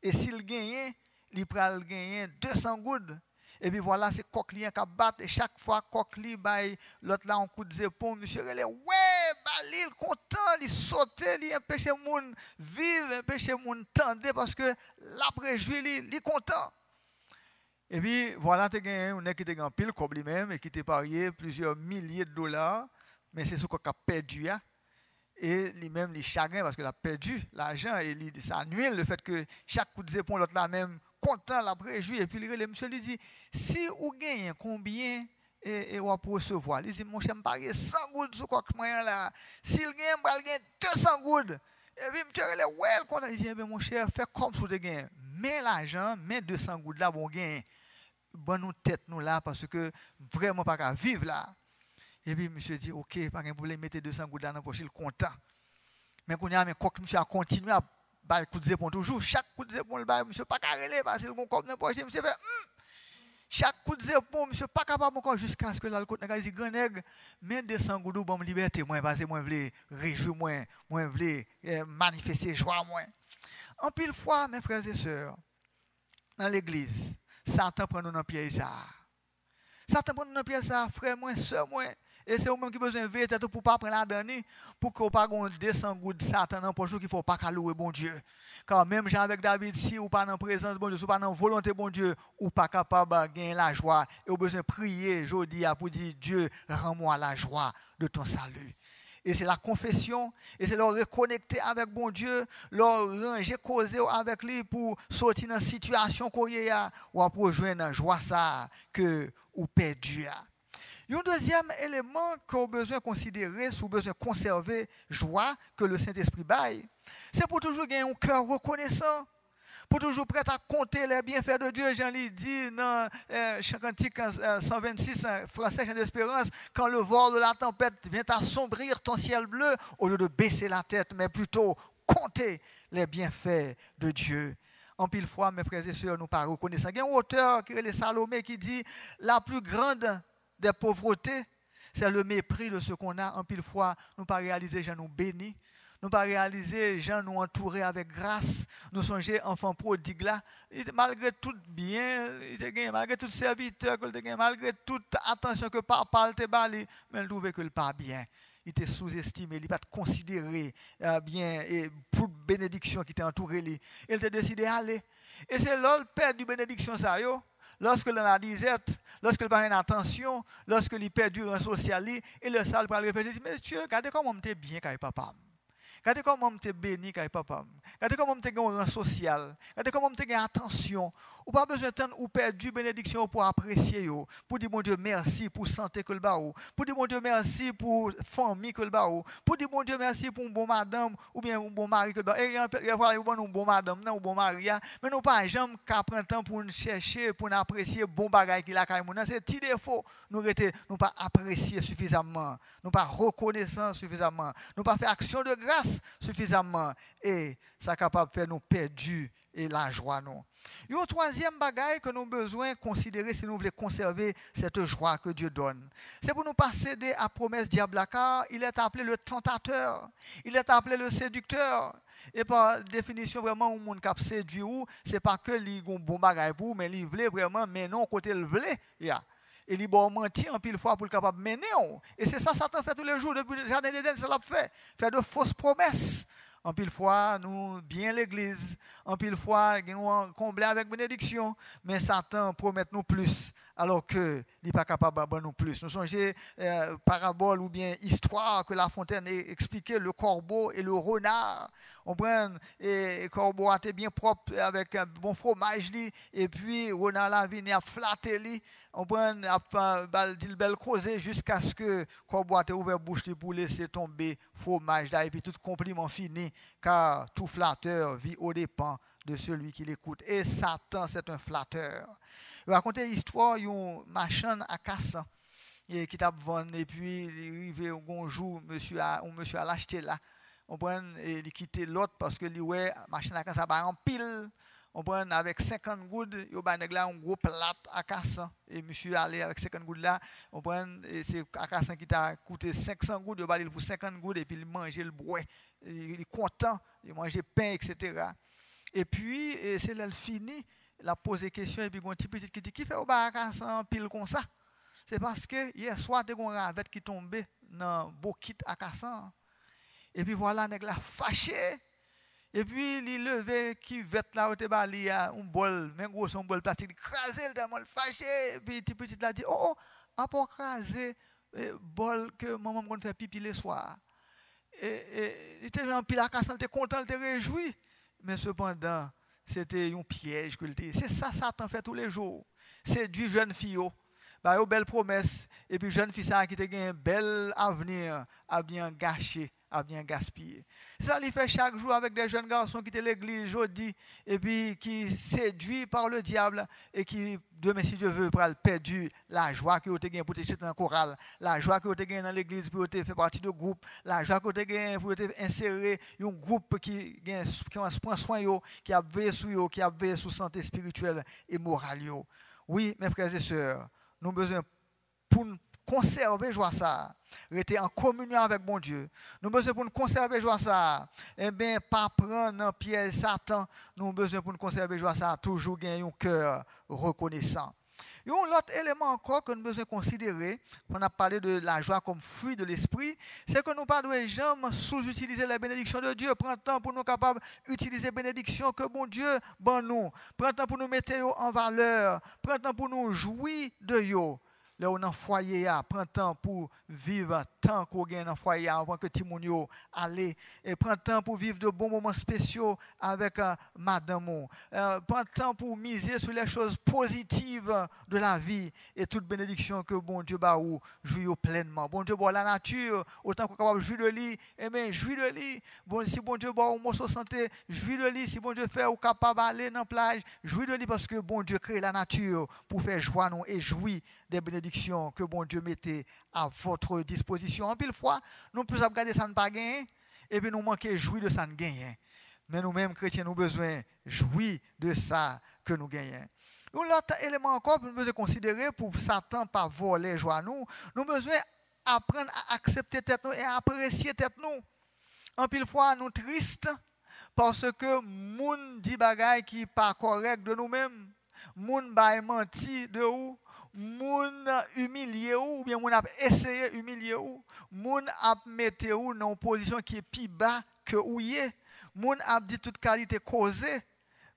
Et s'il gagnait, il pourrait gagner 200 gouttes. Et puis voilà, c'est coq qui bat. Et chaque fois, coq li baille l'autre là en coup de épaules. Monsieur Relais, ouais, il est content, il saute, il empêche les gens vivre, empêche les gens tendre parce que l'après-jour, il est content. Et puis voilà, tu as un qui a pile comme lui-même et qui t'a parié plusieurs milliers de dollars. Mais c'est ce qu'on a perdu. Et lui-même, il est chagrin parce qu'il a perdu l'argent et ça nuit le fait que chaque coup de épaules, l'autre là même, content, l'après-jour. Et puis le monsieur lui dit, si vous gagnez combien et on peut recevoir. Il dit, mon cher, je parie 100 gouttes sur quoi moyen là. S'il gagne, il gagne 200 gouttes. Et puis monsieur il est well content. Il dit, mon cher, fais comme si vous gagnez. Mets l'argent, mets 200 gouttes là, bon gain. Bonne nous tête nous là parce que vraiment pas qu'à vivre là. Et puis monsieur dit, ok, pas de problème, mettez 200 gouttes dans la poche, il est content. Mais quand il y a un coq, monsieur a continué à battre coup de zépon toujours. Chaque coup de zépon, monsieur pas qu'à relayer parce qu'il a un coq dans la poche. Monsieur fait, chaque coup de zépon, monsieur pas capable encore jusqu'à ce que l'alcool n'a dit, grand nègre, mais 200 gouttes pour me liberté, moi, parce que moi, je veux réjouir, moi, je veux manifester joie, moi. En pile fois, mes frères et sœurs, dans l'église, Satan prend nous dans le piège ça. Satan prend nous dans le piège ça, frère, moi, sœur, moi. Et c'est vous-même qui besoin de veiller pour ne pas prendre la dernière, pour qu'on ne pas 200 gouttes de Satan dans le qu'il ne faut pas louer bon Dieu. Car même Jean avec David, si vous pas dans la présence de bon Dieu, si vous pas dans la volonté de bon Dieu, ou pas capable de gagner la joie, et vous besoin de prier aujourd'hui pour dire, Dieu, rends-moi la joie de ton salut. Et c'est la confession, et c'est leur reconnecter avec bon Dieu, leur ranger, causer avec lui pour sortir dans la situation qu'on y a, ou pour rejoindre la joie ça que vous perdu. Un deuxième élément qu'on a besoin de considérer, si vous avez besoin de conserver joie que le Saint-Esprit baille, c'est pour toujours gagner un cœur reconnaissant, pour toujours prêt à compter les bienfaits de Dieu. Jean lui dit dans Cantique 126, français, Chant d'Espérance, quand le vent de la tempête vient assombrir ton ciel bleu, au lieu de baisser la tête, mais plutôt compter les bienfaits de Dieu. En pile fois, mes frères et sœurs, nous pas reconnaissants. Il y a un auteur qui est le Salomé qui dit la plus grande des pauvretés, c'est le mépris de ce qu'on a. En pile fois, nous pas réaliser, gens nous bénis. Nous pas réaliser, gens nous entourer avec grâce. Nous songer enfants prodigues là. Malgré tout bien, malgré tout serviteur, malgré toute attention que papa te bali, mais il trouvait que le pas bien. Il était sous-estimé, il n'a pas considéré bien et pour bénédiction qui t'a entouré. Il t'a décidé d'aller. Et c'est là le père du bénédiction ça yo. Lorsque dans la disette, lorsque il n'a pas attention, lorsque il perd du rang social, et le sale pour le répéter, il dit, monsieur, regardez comment je suis bien quand papa. Regardez comment je suis béni quand papa. Regardez comment je suis un rang social. Regardez comment je suis attention. Ou pas besoin de ou perdu bénédiction pour apprécier, pour dire, mon Dieu, merci pour santé que le baou, pour dire, mon Dieu, merci pour famille que le baou, pour dire, mon Dieu, merci pour un bon madame, ou bien un bon mari que le baou. Et voilà, un bon madame, non, un bon mari, mais nous pas jamais qu'à prendre temps pour nous chercher, pour nous apprécier bon bagage qu'il a quand même. C'est petit défaut. Nous ne pas apprécier suffisamment, nous pas reconnaissant suffisamment, nous pas faire action de grâce suffisamment, et ça est capable de faire nous perdus et la joie. Nous. Il y a un troisième bagage que nous avons besoin de considérer si nous voulons conserver cette joie que Dieu donne. C'est pour nous pas céder à la promesse diable, car il est appelé le tentateur, il est appelé le séducteur. Et par définition, vraiment, un monde qui a séduit, ce n'est pas que il a un bon bagage pour, mais il voulait vraiment, mais non, côté il voulait. Et il va mentir en pile fois pour le capable de mener. Et c'est ça Satan fait tous les jours depuis le jardin d'Éden, ça l'a fait. Faire de fausses promesses En pile fois, nous bien l'église. En pile fois, nous combler avec bénédiction. Mais Satan promet nous plus, alors que il n'est pas capable de nous plus. Nous songez parabole ou bien histoire que La Fontaine a expliqué, le corbeau et le renard. On prend et corbeau a été bien propre avec un bon fromage et puis renard la vient a flatter lui. On prend a dit belle causer jusqu'à ce que corbeau a ouvert bouche pour laisser tomber fromage là et puis tout compliment fini car tout flatteur vit aux dépens de celui qui l'écoute. Et Satan c'est un flatteur. Je raconte l'histoire d'un machin à Cassan qui t'a vendu et puis il arrivé un jour monsieur a l'acheté là. On prend et il quitter l'autre parce que lui ouais machine à Cassan ba en pile. On prend avec 50 gouttes, il y a un gros plat à Cassan. Et monsieur allé avec 50 gouttes là, on prend et c'est à Cassan qui t'a coûté 500 gouttes, il va pour 50 gouttes et puis il mange le bois. Il est content, il mange pain, etc. Et puis c'est là le fini, il a posé question et puis un petit petit qui dit qui fait au bar à Cassan pile comme ça. C'est parce que hier soir il y a un ravette qui tombait dans Bokit à Cassan. Et puis voilà, nèg la fâché. Et puis, il levé qui vête là où il y a un bol, même gros son bol plastique, il crasé le tellement fâché. Et puis, petit là dit, oh, à pas craser bol que maman me fait pipi le soir. Et il était en pile à casse, il était content, il était réjoui. Mais cependant, c'était un piège que dit. C'est ça, Satan fait tous les jours. C'est du jeune fille. Bah, une belle promesse. Et puis, jeune fille ça qui a un bel avenir a bien gâché. A bien gaspillé. Ça lui fait chaque jour avec des jeunes garçons qui quittent l'église jeudi et puis qui séduits par le diable et qui, demain si Dieu veut, pour perdre la joie que vous avez gagnée pour te chanter en chorale, la joie que vous avez gagnée dans l'église pour te faire partie de groupe, la joie que vous avez gagnée pour te insérer un groupe qui prend soin de qui a veillé sur eux, qui a veillé sur santé spirituelle et morale. Oui, mes frères et sœurs, nous avons besoin pour conserver joie ça, rester en communion avec bon Dieu. Nous avons besoin pour nous conserver joie ça. Eh bien, pas prendre un piège Satan. Nous avons besoin pour nous conserver joie ça, toujours gagner un cœur reconnaissant. Et un autre élément encore que nous devons considérer, on a parlé de la joie comme fruit de l'esprit, c'est que nous ne devons jamais sous-utiliser la bénédiction de Dieu. Prends le temps pour nous capables d'utiliser la bénédiction que bon Dieu bon nous. Prends le temps pour nous mettre en valeur. Prends le temps pour nous jouir de yo. Là on en foyer prend le temps pour vivre tant qu'on gagne dans foyer avant que Timonio aller et prend le temps pour vivre de bons moments spéciaux avec madame prend le temps pour miser sur les choses positives de la vie et toute bénédiction que bon Dieu ba ou jouir pleinement. Bon Dieu la nature autant qu'on capable jouir de lui et bien jouir de lui. Bon si bon Dieu ba au morceau santé, jouir de lui. Si bon Dieu fait ou capable aller dans plage, jouir de lui parce que bon Dieu crée la nature pour faire joie nous et jouir des bénédictions que bon Dieu mettait à votre disposition. En pile fois, nous plus regarder ça ne pas gagner et puis nous manquer jouir de ça ne gagner. Mais nous-mêmes chrétiens, nous avons besoin jouir de ça que nous gagnons. L'autre élément encore que nous devons considérer pour Satan pas voler joie nous, nous avons besoin apprendre à accepter tête nous et à apprécier tête nous. En pile fois, nous tristes parce que moun dit bagay qui pas correct de nous-mêmes. Moun bay menti de ou, moun humilié ou bien moun a essayé humilier ou, moun a mette ou dans une position qui est plus bas que ou yé, moun a dit toute qualité causée.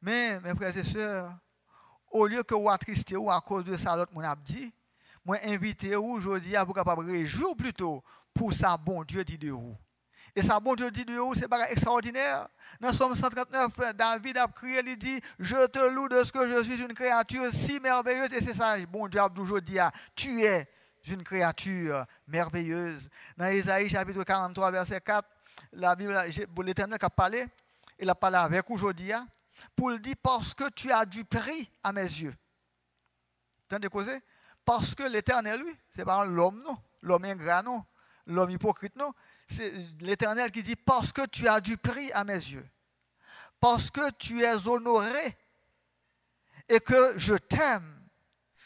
Mais mes frères et sœurs, au lieu que ou attristé ou à cause de ça l'autre moun a dit, moi invité ou aujourd'hui à vous capable réjouir plutôt pour ça bon Dieu dit de vous. Et ça, bon Dieu dit de vous, c'est pas extraordinaire. Dans Somme 139, David a crié, il dit, je te loue de ce que je suis une créature si merveilleuse. Et c'est ça, bon Dieu a toujours dit, tu es une créature merveilleuse. Dans Isaïe chapitre 43, verset 4, la Bible, l'Éternel qui a parlé, il a parlé avec aujourd'hui, pour le dire, parce que tu as du prix à mes yeux. T'entendez causer? Parce que l'Éternel, lui, c'est pas l'homme, non. L'homme ingrat, non. L'homme hypocrite, non. C'est l'Éternel qui dit, parce que tu as du prix à mes yeux, parce que tu es honoré et que je t'aime,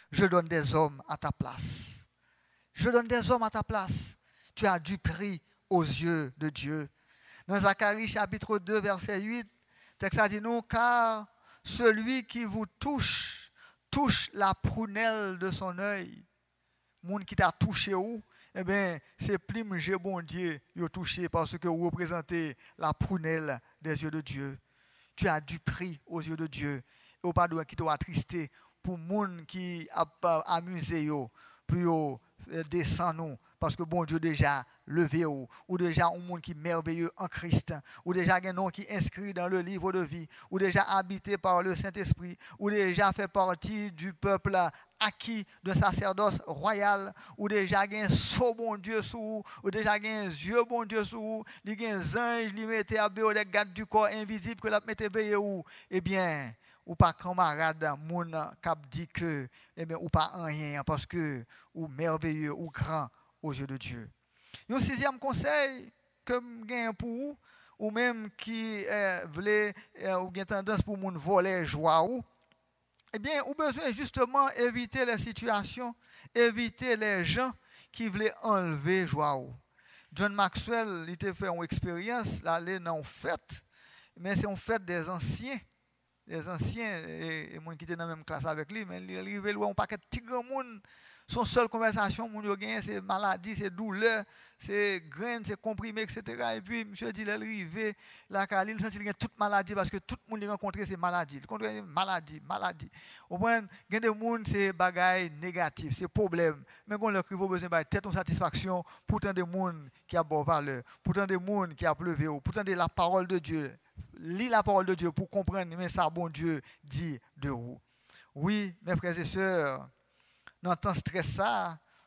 je donne des hommes à ta place. Je donne des hommes à ta place. Tu as du prix aux yeux de Dieu. Dans Zacharie chapitre 2, verset 8, le texte a dit nous, car celui qui vous touche, touche la prunelle de son œil. Moun qui t'a touché où? eh bien, c'est plus bon Dieu qui a touché parce que vous représentez la prunelle des yeux de Dieu. Tu as du prix aux yeux de Dieu. Et au pas de qui t'a attristé pour les gens qui a amusé, pour descendre nous. Parce que bon Dieu déjà levé ou déjà un monde qui est merveilleux en Christ, ou déjà un nom qui est inscrit dans le livre de vie, ou déjà habité par le Saint-Esprit, ou déjà fait partie du peuple acquis de sacerdoce royal, ou déjà un saut bon Dieu sous, ou déjà un yeux bon Dieu sous, il y a un ange qui mettait à béo les gardes du corps invisible que la mettait veillé ou, eh bien, ou pas camarade, moun cap dit que, eh bien, ou pas rien, parce que, ou merveilleux, ou grand aux yeux de Dieu. Et un sixième conseil que j'ai pour vous, ou même qui voulait ou qui a tendance pour moun voler joie ou, eh bien, ou besoin justement éviter les situations, éviter les gens qui voulaient enlever joie ou. John Maxwell, il a fait une expérience, l'aller dans une fête, mais c'est une fête des anciens. Les anciens, et moi qui étais dans la même classe avec lui, mais il est arrivé loin, un paquet de petits grands monde. Son seule conversation, c'est maladie, c'est douleur, c'est graines, c'est comprimé, etc. Et puis, monsieur dit, il est arrivé, là, il sent qu'il y a toute maladie parce que tout le monde rencontré ces maladies. Il rencontre maladie. Au moins, il y a des gens, c'est bagaille négatif, c'est problème. Mais quand le crivo besoin de tête en satisfaction, pourtant des gens qui a bonne valeur, pourtant des gens qui a pleuvé, pourtant de la parole de Dieu. Lis la parole de Dieu pour comprendre, mais ça, bon Dieu dit de vous. Oui, mes frères et sœurs, dans le temps stress,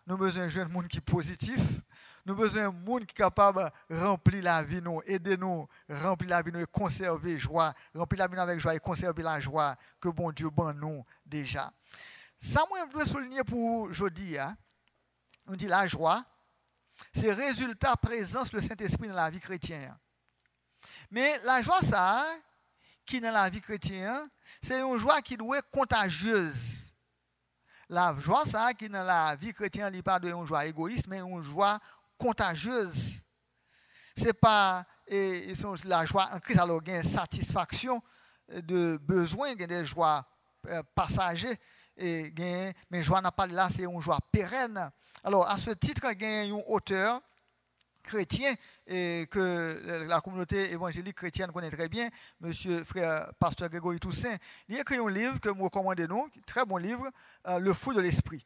nous avons besoin de jeunes gens qui sont positifs. Nous avons besoin de gens qui sont capables de remplir la vie, aider nous, remplir la vie et conserver la joie. Remplir la vie avec joie et conserver la joie que bon Dieu ban nous déjà. Ça, moi, je veux souligner pour aujourd'hui. On dit la joie, c'est le résultat présence du Saint-Esprit dans la vie chrétienne. Mais la joie, ça, qui dans la vie chrétienne, c'est une joie qui doit être contagieuse. La joie, ça, qui dans la vie chrétienne, n'est pas une joie égoïste, mais une joie contagieuse. Ce n'est pas la joie en Christ, alors il y a une satisfaction de besoin, il y a des joies passagères, mais joie n'a pas là, c'est une joie pérenne. Alors, à ce titre, il y a un auteur chrétien et que la communauté évangélique chrétienne connaît très bien, monsieur frère pasteur Grégory Toussaint. Il a écrit un livre que nous recommandons, très bon livre, Le fruit de l'esprit.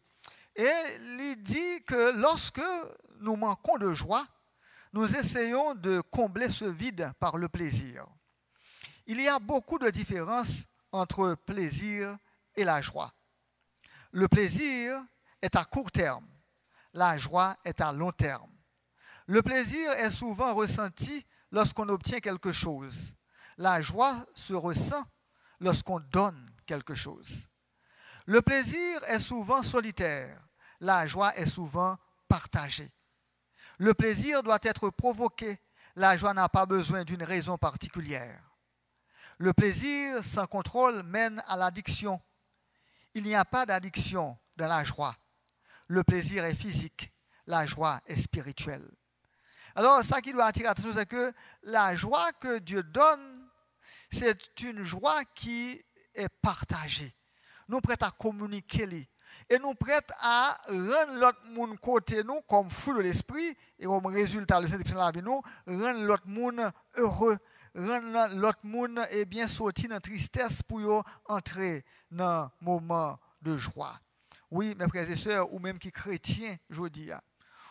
Et il dit que lorsque nous manquons de joie, nous essayons de combler ce vide par le plaisir. Il y a beaucoup de différences entre plaisir et la joie. Le plaisir est à court terme, la joie est à long terme. Le plaisir est souvent ressenti lorsqu'on obtient quelque chose. La joie se ressent lorsqu'on donne quelque chose. Le plaisir est souvent solitaire. La joie est souvent partagée. Le plaisir doit être provoqué. La joie n'a pas besoin d'une raison particulière. Le plaisir sans contrôle mène à l'addiction. Il n'y a pas d'addiction dans la joie. Le plaisir est physique. La joie est spirituelle. Alors, ça qui doit attirer l'attention, c'est que la joie que Dieu donne, c'est une joie qui est partagée. Nous sommes prêts à communiquer. Et nous sommes prêts à rendre l'autre monde côté nous, comme fruit de l'esprit, et comme résultat, le Saint-Esprit dans la vie, nous, rendre l'autre monde heureux, rendre l'autre monde bien sorti dans la tristesse pour entrer dans un moment de joie. Oui, mes frères et sœurs, ou même qui chrétiens, je dis,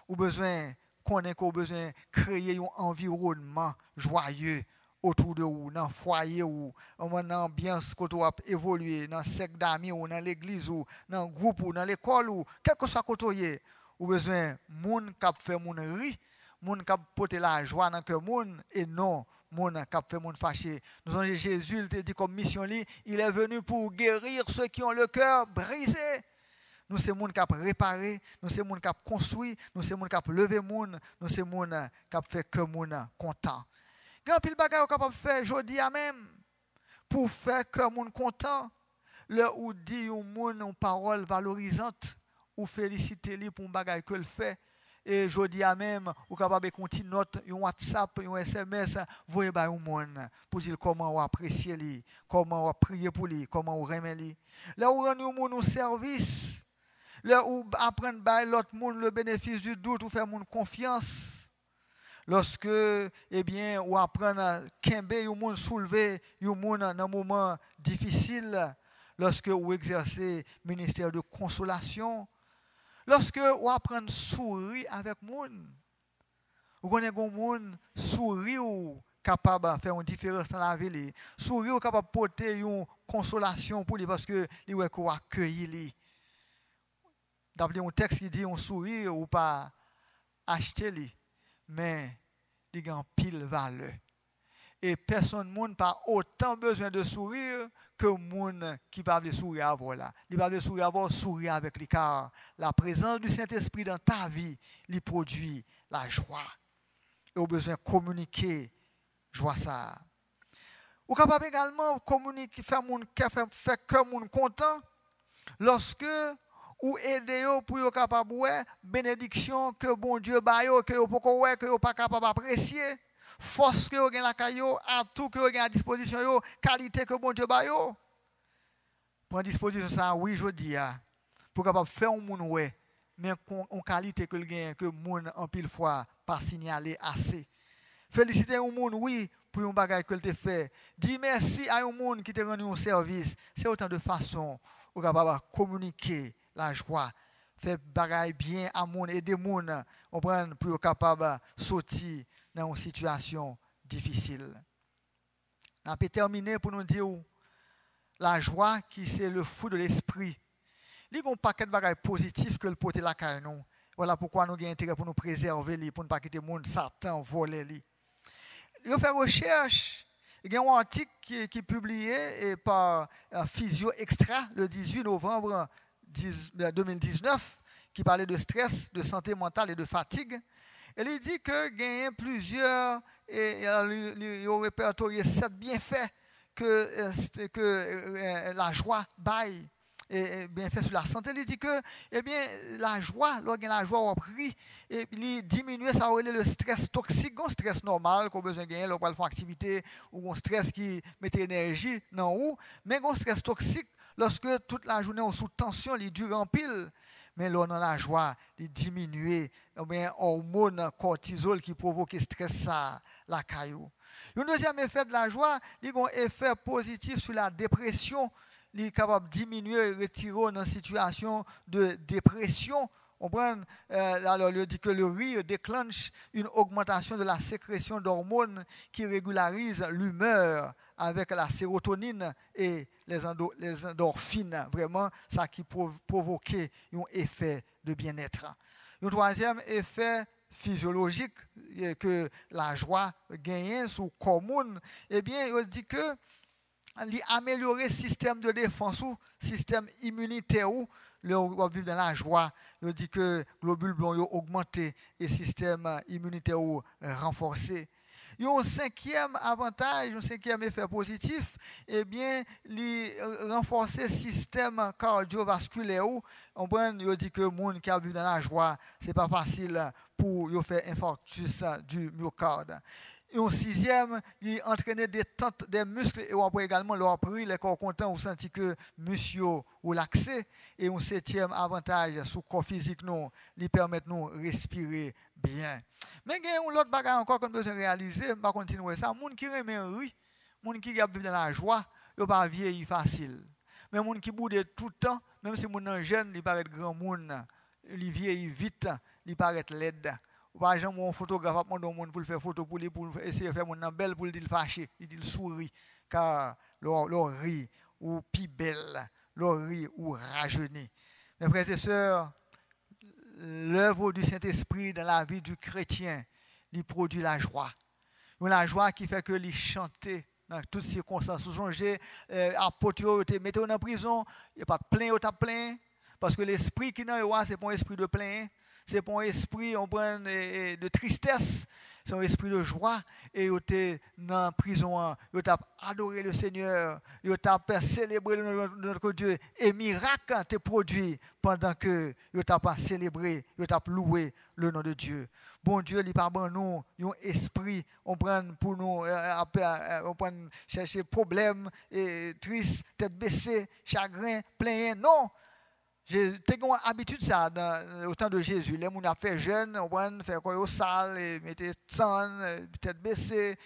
ou besoin qu'on a besoin de créer un environnement joyeux autour de vous, dans le foyer, ou dans l'ambiance que vous avez évolué, dans le cercle d'amis, ou dans l'église, ou dans le groupe, ou dans l'école, ou quel que soit côté, vous avez besoin de gens qui fait mon rire, gens qui porter la joie dans le cœur, et non gens qui fait mon fâché. Nous avons Jésus, il dit comme mission, il est venu pour guérir ceux qui ont le cœur brisé. Nous sommes les gens qui réparé, nous sommes les gens qui construit, nous sommes les gens qui levé les gens, nous sommes les gens qui fait que les gens contents. Grand pile bagay capable de faire jodi à même pour faire que les gens contents. Le ou dit un monde une parole valorisante ou féliciter lui pour un bagay que le fait et jodi à même ou capable de continuer note un WhatsApp, un SMS, voyez ba un monde pour dire comment on apprécier lui, comment on prier pour lui, comment on remet lui. Là où rend un monde un service. Ou apprendre à l'autre monde le bénéfice du doute ou faire monde confiance. Lorsque, eh bien, ou apprendre à kembe, ou monde soulever, ou monde dans un moment difficile. Lorsque vous exercez ministère de consolation. Lorsque vous apprenez à sourire avec monde. Vous connaissez un monde sourire ou capable de faire une différence dans la vie. Sourire ou capable de porter une consolation pour lui parce que il va accueillir lui. D'après un texte qui dit on sourit ou pas acheter lui, mais il a une pile valeur. Et personne n'a pas autant besoin de sourire que le monde qui parle de sourire avant là. Il parle de sourire avant, sourire avec lui car la présence du Saint-Esprit dans ta vie, il produit la joie. Et au besoin de communiquer, joie ça. Ou capable également communiquer, faire que le monde content lorsque ou aider pour être capable de bénédiction que bon Dieu baille que vous pas capable d'apprécier, force que vous avez la caillou, atout que vous avez à disposition, qualité que bon Dieu baille. Prends disposition ça oui je dis pour capable faire un monde ouais mais en qualité que le gain que monde en pile fois pas signaler assez. Féliciter un monde oui pour un bagage que tu fait. Dis merci à un monde qui t'a rendu un service. C'est autant de façons où capable communiquer la joie, faire bagage bien à monde et des monde on prend pour capable sortir dans une situation difficile. On peut terminer pour nous dire la joie qui c'est le fruit de l'esprit. Il y a un paquet de bagages positifs que le porter la caille nous. Voilà pourquoi nous avons intérêt pour nous préserver, pour ne pas quitter le monde, Satan, voler. Il a fait recherche. Il y a un article qui est publié par Physio Extra le 18 novembre 2019 qui parlait de stress, de santé mentale et de fatigue. Et il dit qu'il y a plusieurs, et il a répertorié 7 bienfaits que la joie baille. Et bien fait sur la santé, il dit que eh bien, la joie, lorsqu'il y a la joie au prix, et il diminue ça le stress toxique, un stress normal qu'on a besoin de gagner, lorsqu'on fait une activité, ou un stress qui met énergie dans où, mais un stress toxique, lorsque toute la journée on sous tension, il dure en pile, mais là dans la joie, il diminue, bien hormone cortisol qui provoque stress ça, la caillou. Un deuxième effet de la joie, il y a un effet positif sur la dépression. Il est capable de diminuer, retirer dans une situation de dépression. On prend, alors il dit que le rire déclenche une augmentation de la sécrétion d'hormones qui régularise l'humeur avec la sérotonine et les endorphines. Vraiment, ça qui provoque un effet de bien-être. Un troisième effet physiologique que la joie gagne sous commune, eh bien, il dit que améliorer le système de défense ou système immunitaire ou le vivre dans la joie. Il dit que les globules blancs ont augmenté et le système immunitaire renforcé. Il y a un cinquième avantage, un cinquième effet positif, eh bien, renforcer le système cardiovasculaire. On dit que les gens qui vivent dans la joie, ce n'est pas facile pour faire infarctus du myocarde. Et un sixième, il entraîner des muscles et on peut également leur prix, les corps contents, ou sentir que monsieur ou l'accès. Et un septième avantage sur le corps physique, nous, lui permet de nous respirer bien. Mais il y a un autre bagage encore qu'on besoin de réaliser, on va continuer ça. Les gens qui aiment rire, les gens qui vivent dans la joie, ils ne pas vieillir facile. Mais les gens qui boudent tout le temps, même si les gens jeunes, ils paraissent grand monde, ils vieillissent vite, ils paraissent laides. Par exemple, un photographe demande au monde pour faire photo pour lui, pour essayer de faire mon belle pour le dire fâché, il dit sourit, car leur rit ou plus belle, leur rit ou rajeunit. Mes frères et sœurs, l'œuvre du Saint-Esprit dans la vie du chrétien, il produit la joie. La joie qui fait que il chante dans toutes circonstances. Vous songez, apôtre, mettez en prison, il n'y a pas de plein, il y a plein, parce que l'esprit qui est dans le roi, c'est pas un esprit de plein. C'est pour un esprit de tristesse, c'est un esprit de joie. Et il était dans la prison, il a adoré le Seigneur, il a célébré notre Dieu. Et miracle a produit pendant que il a célébré, il a loué le nom de Dieu. Bon Dieu, il pas bon nous, un esprit, on prend pour nous, on prend chercher problème, triste, tête baissée, chagrin, plein. Non. J'ai une habitude ça au temps de Jésus. Les gens ont fait jeûne, on fait quoi au sale, et mettez sang, tête baissée.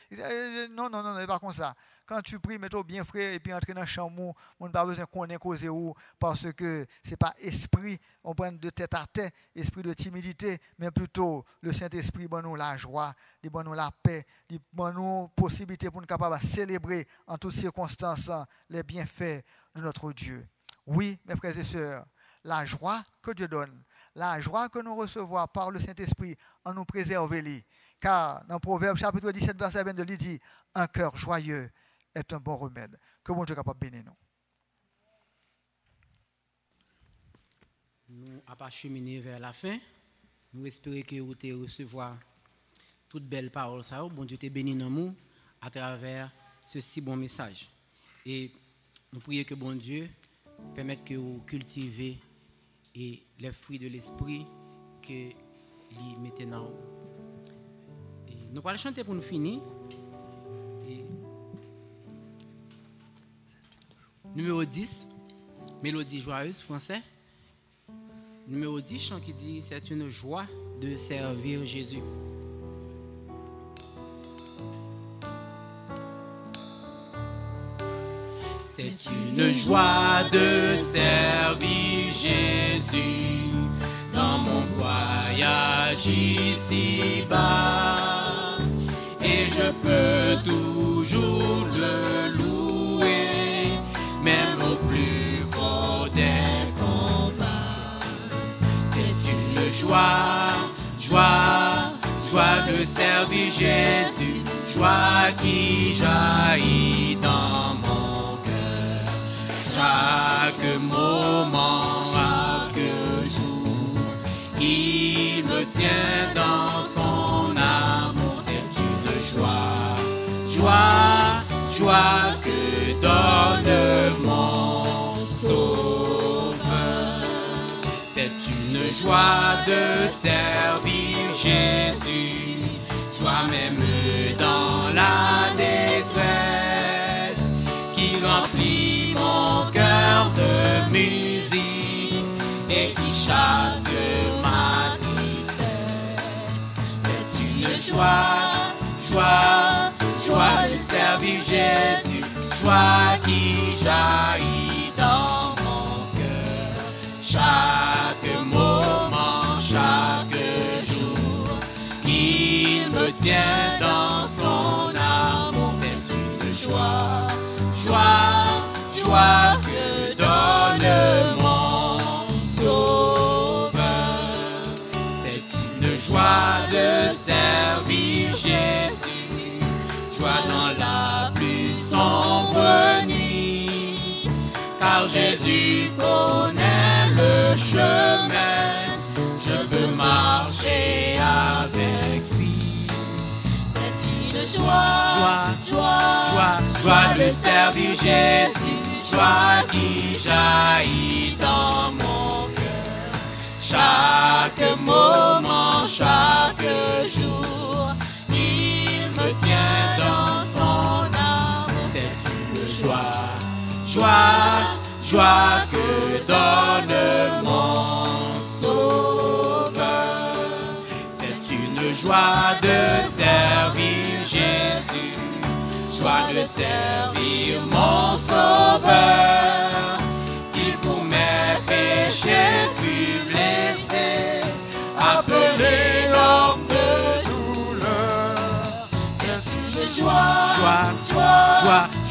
Non, c'est pas comme ça. Quand tu pries, mets-toi bien frais et puis entrer dans la chambre, on n'a pas besoin qu'on ait causé ou parce que ce n'est pas esprit, on prend de tête à tête, esprit de timidité, mais plutôt le Saint-Esprit donne nous la joie, il donne nous la paix, il donne nous possibilité pour nous capables de célébrer en toutes circonstances les bienfaits de notre Dieu. Oui, mes frères et sœurs, la joie que Dieu donne, la joie que nous recevons par le Saint-Esprit en nous préserver. Car dans Proverbe chapitre 17, verset 22, il dit « Un cœur joyeux est un bon remède. » Que bon Dieu est capable de bénir nous. Nous n'avons pas cheminé vers la fin. Nous espérons que vous allez recevoir toute belle parole. Bon Dieu te bénit dans nous à travers ce si bon message. Et nous prions que bon Dieu permette que vous cultivez et les fruits de l'esprit que lui mettez dans vous. Nous allons chanter pour nous finir. Et numéro 10, mélodie joyeuse français. Numéro 10, chant qui dit c'est une joie de servir Jésus. C'est une joie de servir Jésus dans mon voyage ici-bas. Et je peux toujours le louer, même au plus fort des combats. C'est une joie de servir Jésus, joie qui jaillit dans mon cœur. Chaque moment, chaque jour, il me tient dans son amour. C'est une joie que donne mon Sauveur. C'est une joie de servir Jésus, joie même dans la détresse, qui remplit mon cœur de musique et qui chasse ma tristesse. C'est une joie de servir Jésus, joie qui jaillit dans mon cœur. Chaque moment, chaque jour, il me tient dans son amour. C'est une joie que donne mon Sauveur. C'est une joie de servir Jésus, joie dans la plus sombre nuit, car Jésus connaît le chemin, je veux marcher avec lui. C'est une joie de servir Jésus, joie qui jaillit dans mon cœur. Chaque moment, chaque jour, il me tient dans son amour. C'est une joie que donne mon Sauveur. C'est une joie de servir Jésus, joie de servir mon Sauveur, qui pour mes péchés fut blessé, appelé l'homme de douleur. C'est une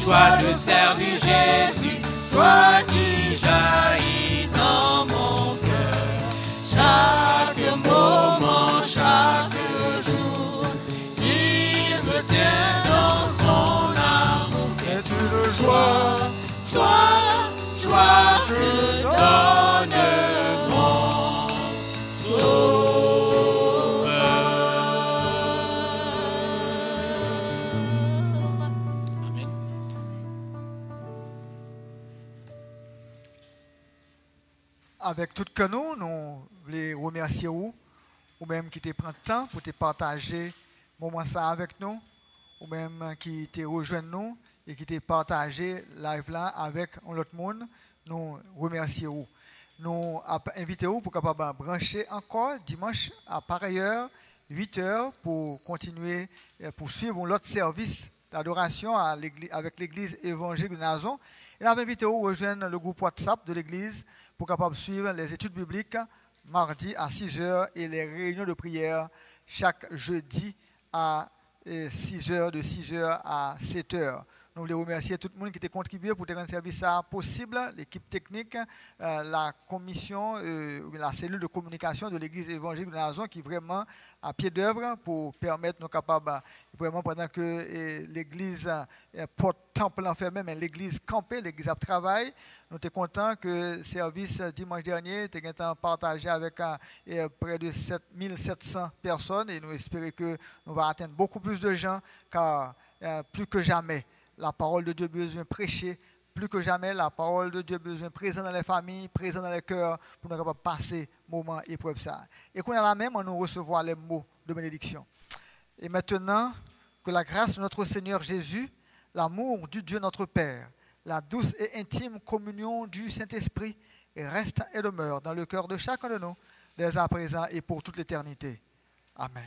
joie de servir Jésus, joie qui jaillit dans mon cœur. Chaque moment, chaque jour, il me tient dans son amour. C'est une joie que donne mon Sauveur. Amen. Avec tout que nous voulons remercier ou même qui te prend temps pour te partager moment ça avec nous, ou même qui te rejoint nous et qui te partagé live là avec l'autre monde, nous remercions. nous invitons pour capable brancher encore dimanche à pareille heure, 8h, pour continuer, pour suivre l'autre service d'adoration avec l'église évangélique de Nazon. Et nous avons invité à rejoindre le groupe WhatsApp de l'église pour capable suivre les études bibliques mardi à 6h et les réunions de prière chaque jeudi à 6h, de 6h à 7h. Nous voulons remercier tout le monde qui a contribué pour rendre service possible, l'équipe technique, la commission, la cellule de communication de l'église évangélique de Nazon qui est vraiment à pied d'œuvre pour permettre nous capables, vraiment pendant que l'église porte temple enfermé, mais l'église campée, l'église à travail. Nous sommes contents que le service dimanche dernier ait été partagé avec près de 7700 personnes et nous espérons que nous allons atteindre beaucoup plus de gens car plus que jamais, la parole de Dieu a besoin de prêcher. Plus que jamais, la parole de Dieu a besoin de présent dans les familles, présent dans les cœurs, pour nous capables passer moment épreuve ça. Et qu'on a la même, on nous recevoir les mots de bénédiction. Et maintenant, que la grâce de notre Seigneur Jésus, l'amour du Dieu notre Père, la douce et intime communion du Saint-Esprit reste et demeure dans le cœur de chacun de nous, dès à présent et pour toute l'éternité. Amen.